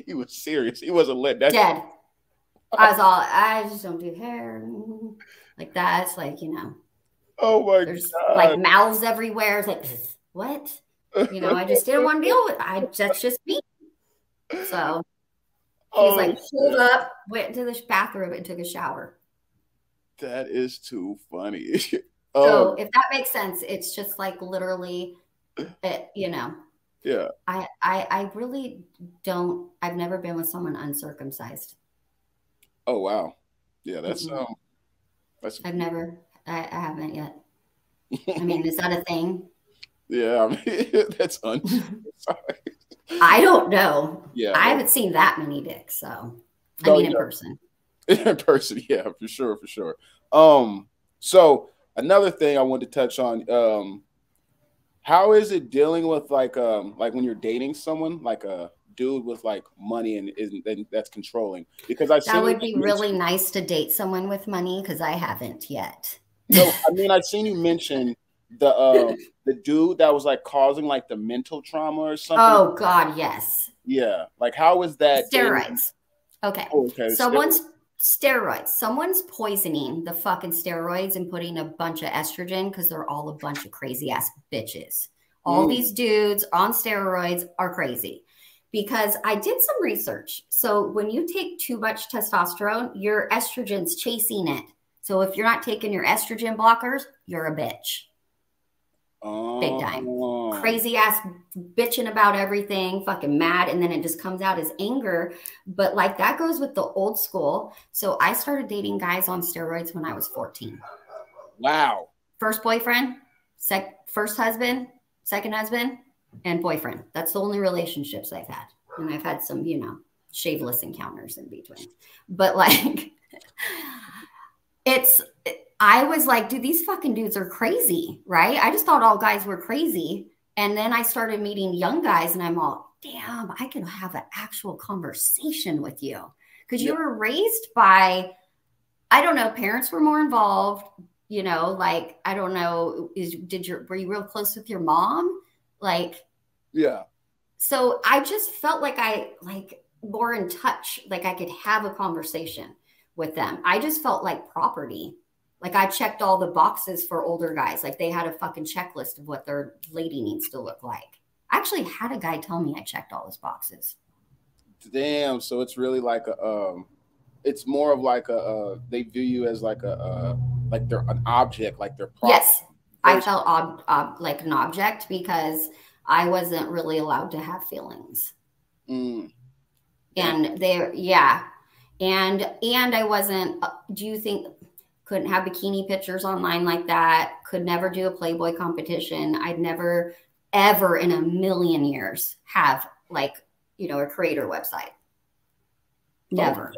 He was serious. He wasn't let that. Dead. I just don't do hair like that. It's like, Oh my there's God. like mouths everywhere. It's like, what? You know, I just didn't want to deal with it. That's just me. So he's Oh, like, pulled up, went into the bathroom and took a shower. that is too funny. So um, if that makes sense, it's just like literally, you know, yeah. I really don't, I've never been with someone uncircumcised. Oh wow. Yeah, Mm-mm. that's I've never, I haven't yet. I mean, is that a thing? yeah, I mean that's sorry. I don't know. Yeah, I that, haven't seen that many dicks. So, I no, mean, in yeah, person. in person, yeah, for sure, for sure. So another thing I wanted to touch on, how is it dealing with like when you're dating someone, like a dude with like money and that's controlling? Because I've That seen you would be really mention nice to date someone with money because I haven't yet. no, I mean I've seen you mention the dude that was like causing like the mental trauma or something. Oh, God, yes. Yeah, like how is that dating? Steroids. Okay. Oh, okay, Someone's steroids. Someone's poisoning the fucking steroids and putting a bunch of estrogen because they're all a bunch of crazy ass bitches. All mm, these dudes on steroids are crazy because I did some research. So when you take too much testosterone, your estrogen's chasing it. So if you're not taking your estrogen blockers, you're a bitch. Big time. um, Crazy ass bitching about everything, fucking mad, and then it just comes out as anger. But like that goes with the old school. So I started dating guys on steroids when I was 14. wow. First boyfriend, first husband, second husband, and boyfriend. That's the only relationships I've had. And I've had some, you know, shaveless encounters in between. But like it's I was like, dude, these fucking dudes are crazy, right? I just thought all guys were crazy. And then I started meeting young guys, and I'm all, damn, I can have an actual conversation with you. Because Yeah. you were raised by, I don't know, parents were more involved, you know, like, I don't know, were you real close with your mom? Like, Yeah. so I just felt like more in touch, like I could have a conversation with them. I just felt like property. Like I checked all the boxes for older guys. Like they had a fucking checklist of what their lady needs to look like. I actually had a guy tell me I checked all his boxes. Damn. So it's really like a it's more of like a they view you as like they're an object, like they're property. Yes, I Versus, felt like an object because I wasn't really allowed to have feelings. mm, damn. And there, yeah. And I wasn't, do you think couldn't have bikini pictures online like that, could never do a Playboy competition. I'd never, ever in a million years have like, you know, a creator website. Oh, Never,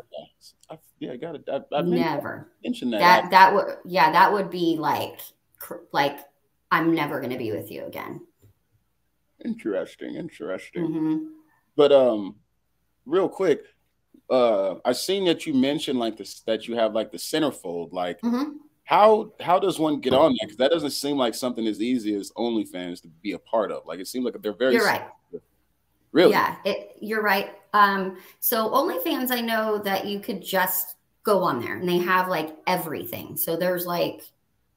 yeah, I got it. I meant to never. mention that. That would, yeah, that would be like, I'm never going to be with you again. Interesting, interesting. Mm-hmm. But real quick, I seen that you mentioned like this that you have like the centerfold. Like, Mm-hmm. how does one get on that? Because that doesn't seem like something as easy as OnlyFans to be a part of. Like, it seems like they're very You're right. really. Yeah, you're right. So OnlyFans, I know that you could just go on there and they have like everything. So there's like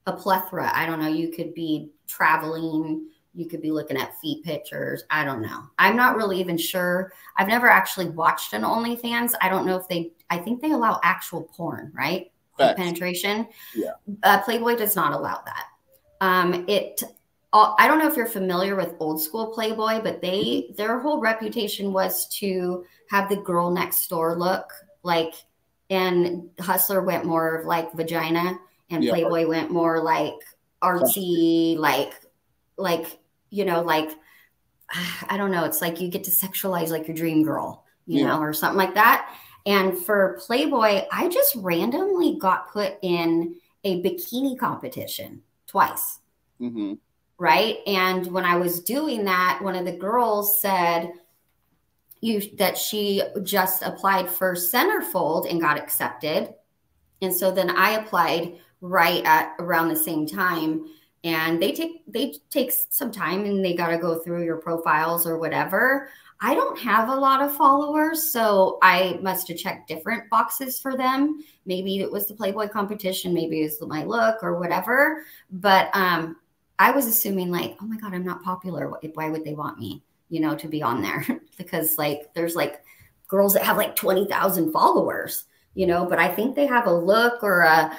a plethora. I don't know. You could be traveling. You could be looking at feet pictures. I don't know. I'm not really even sure. I've never actually watched an OnlyFans. I don't know if I think they allow actual porn, right? Like Facts. penetration. Yeah. Playboy does not allow that. I don't know if you're familiar with old school Playboy, but their whole reputation was to have the girl next door look like, and Hustler went more of like vagina, and Yeah. Playboy went more like artsy, like you know, like I don't know. It's like you get to sexualize like your dream girl, you Yeah. know, or something like that. And for Playboy, I just randomly got put in a bikini competition twice. Mm-hmm. Right. And when I was doing that, one of the girls said that she just applied for centerfold and got accepted. And so then I applied right at around the same time. And they take some time and they got to go through your profiles or whatever. I don't have a lot of followers, so I must have checked different boxes for them. Maybe it was the Playboy competition, maybe it was my look or whatever. But I was assuming like, oh my God, I'm not popular. Why would they want me, you know, to be on there? Because like, there's like girls that have like 20,000 followers, you know, but I think they have a look or a,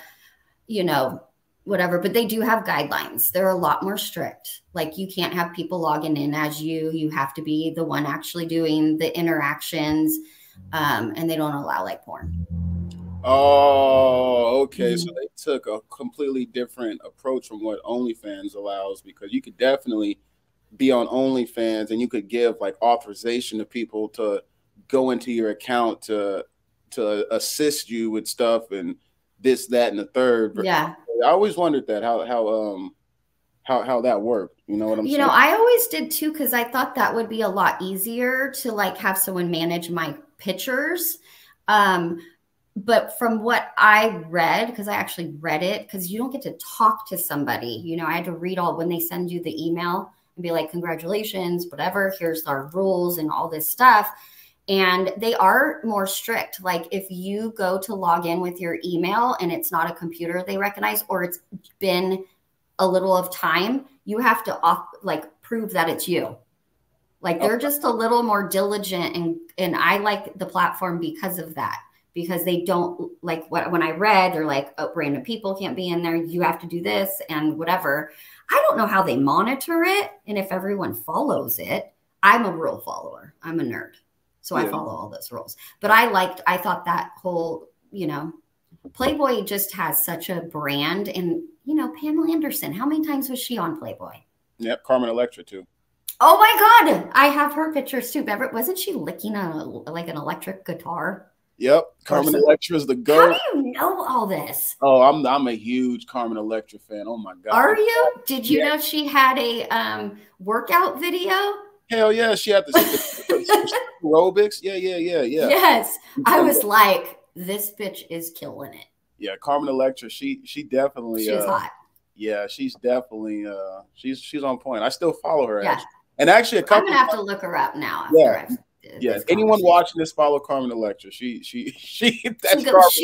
you know, whatever, but they do have guidelines. They're a lot more strict. Like you can't have people logging in as you have to be the one actually doing the interactions. And they don't allow like porn. Oh, okay. So they took a completely different approach from what OnlyFans allows, because you could definitely be on OnlyFans and you could give like authorization to people to go into your account to assist you with stuff and this, that, and the third. Yeah. I always wondered that how that worked. You know what I'm saying? You know, I always did too, because I thought that would be a lot easier to like have someone manage my pictures. But from what I read, because I actually read it, because you don't get to talk to somebody, you know, I had to read all when they send you the email and be like, congratulations, whatever, here's our rules and all this stuff. And they are more strict. Like if you go to log in with your email and it's not a computer they recognize, or it's been a little of time, you have to like prove that it's you. Like they're just a little more diligent, and I like the platform because of that. Because they don't like when I read, they're like, oh, random people can't be in there. You have to do this and whatever. I don't know how they monitor it and if everyone follows it. I'm a rule follower. I'm a nerd. So I follow all those rules. But I thought that whole, you know, Playboy just has such a brand. And, you know, Pamela Anderson, how many times was she on Playboy? Yep, Carmen Electra too. Oh my God. I have her pictures too. Wasn't she licking like an electric guitar? Yep, Carmen Electra is the GOAT. How do you know all this? Oh, I'm a huge Carmen Electra fan. Oh my God. Are you? Did you know she had a workout video? Hell yeah, she had the aerobics. Yeah. Yes, I was like, this bitch is killing it. Yeah, Carmen Electra, she definitely she's hot. Yeah, she's definitely she's on point. I still follow her. Yeah, actually. And actually a couple. I'm gonna have to look her up now. Yeah, anyone watching this, follow Carmen Electra. She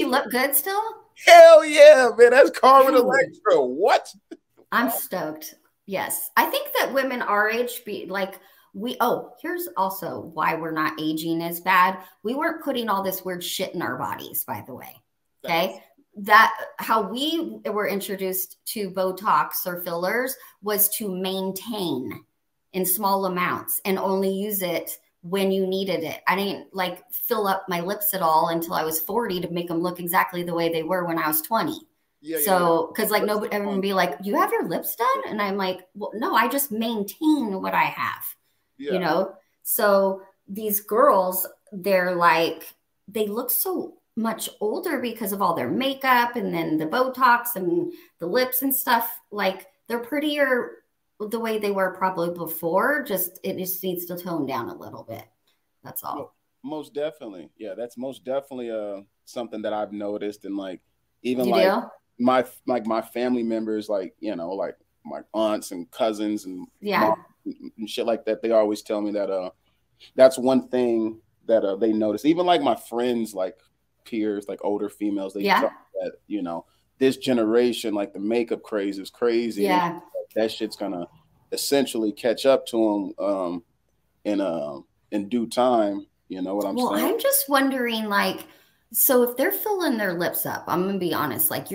look good still. Hell yeah, man, that's Carmen Electra. What? I'm stoked. Yes, I think that women our age here's also why we're not aging as bad. We weren't putting all this weird shit in our bodies, by the way. Okay. That how we were introduced to Botox or fillers was to maintain in small amounts and only use it when you needed it. I didn't like fill up my lips at all until I was 40 to make them look exactly the way they were when I was 20. Because like nobody ever would be like, you have your lips done? And I'm like, well, no, I just maintain what I have, you know? So these girls, they're like, they look so much older because of all their makeup and then the Botox and the lips and stuff. Like they're prettier the way they were probably before. It just needs to tone down a little bit. That's all. Most definitely. Yeah, that's most definitely something that I've noticed. And like even my family members, like, you know, like my aunts and cousins and mom and shit like that, they always tell me that that's one thing that they notice. Even like my friends, like peers, like older females, they talk that, you know, this generation, like the makeup craze is crazy. Yeah. That shit's gonna essentially catch up to them in due time. You know what I'm saying? Well, I'm just wondering, like, so if they're filling their lips up, I'm gonna be honest, like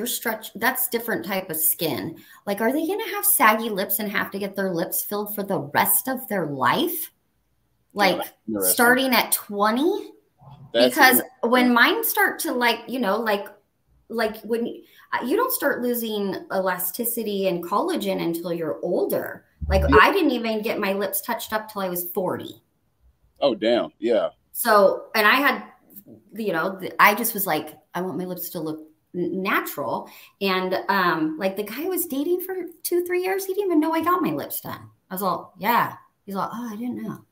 that's different type of skin. Like, are they gonna have saggy lips and have to get their lips filled for the rest of their life? Like starting at 20? Because when mine start to like, you know, like when you don't start losing elasticity and collagen until you're older. Like I didn't even get my lips touched up till I was 40. Oh, damn. Yeah. So, and I had, you know, I just was like, I want my lips to look natural. And like the guy I was dating for 2-3 years, he didn't even know I got my lips done. I was all, yeah. He's like, oh, I didn't know.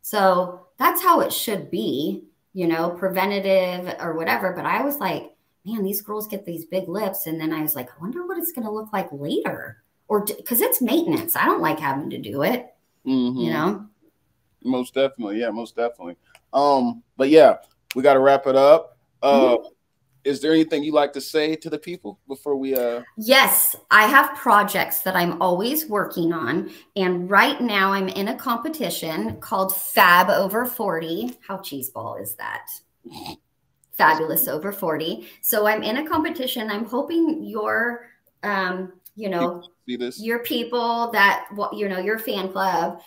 So that's how it should be, you know, preventative or whatever. But I was like, man, these girls get these big lips. And then I was like, I wonder what it's going to look like later. Or because it's maintenance. I don't like having to do it, you know? Most definitely. Yeah, most definitely. But yeah, we got to wrap it up. is there anything you like to say to the people before we Yes, I have projects that I'm always working on. And right now I'm in a competition called Fab Over 40. How cheeseball is that? Fabulous Over 40. So I'm in a competition. I'm hoping your, you know, your people that, you know, your fan club,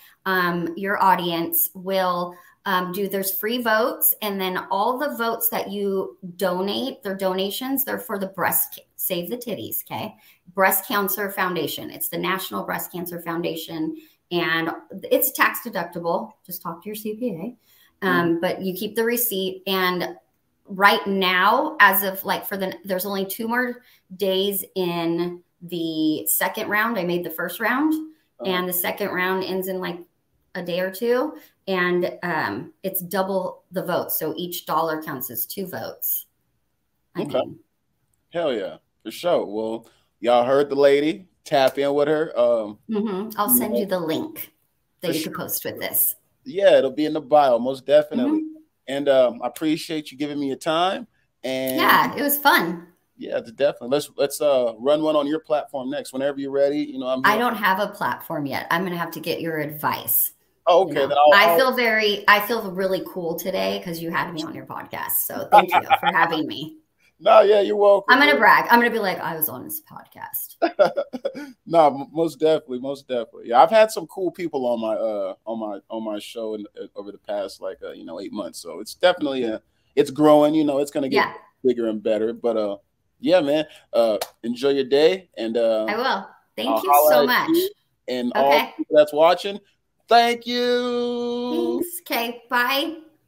your audience will there's free votes, and then all the votes that you donate, their donations, they're for the Save the Titties, okay? Breast Cancer Foundation. It's the National Breast Cancer Foundation, and it's tax deductible. Just talk to your CPA. But you keep the receipt. And right now, as of like there's only 2 more days in the second round. I made the first round, and the second round ends in like a day or 2, and it's double the votes. So each dollar counts as 2 votes. Okay. Hell yeah, for sure. Well, y'all heard the lady. Tap in with her. I'll send you the link that you can post with this. Yeah, it'll be in the bio, most definitely. And I appreciate you giving me your time. And yeah, it was fun. Yeah, definitely. Let's run one on your platform next. Whenever you're ready, you know, I'm here. I don't have a platform yet. I'm gonna have to get your advice. Oh, okay. You know, I feel really cool today because you had me on your podcast. So thank you for having me. No, yeah, you're welcome. I'm gonna brag. I'm gonna be like, I was on this podcast. No, most definitely. Yeah, I've had some cool people on my show over the past 8 months. So it's definitely it's growing. You know, it's gonna get bigger and better. But yeah, man. Enjoy your day, and I will. Thank you so much. And all people that's watching, thank you. Thanks. Okay. Bye.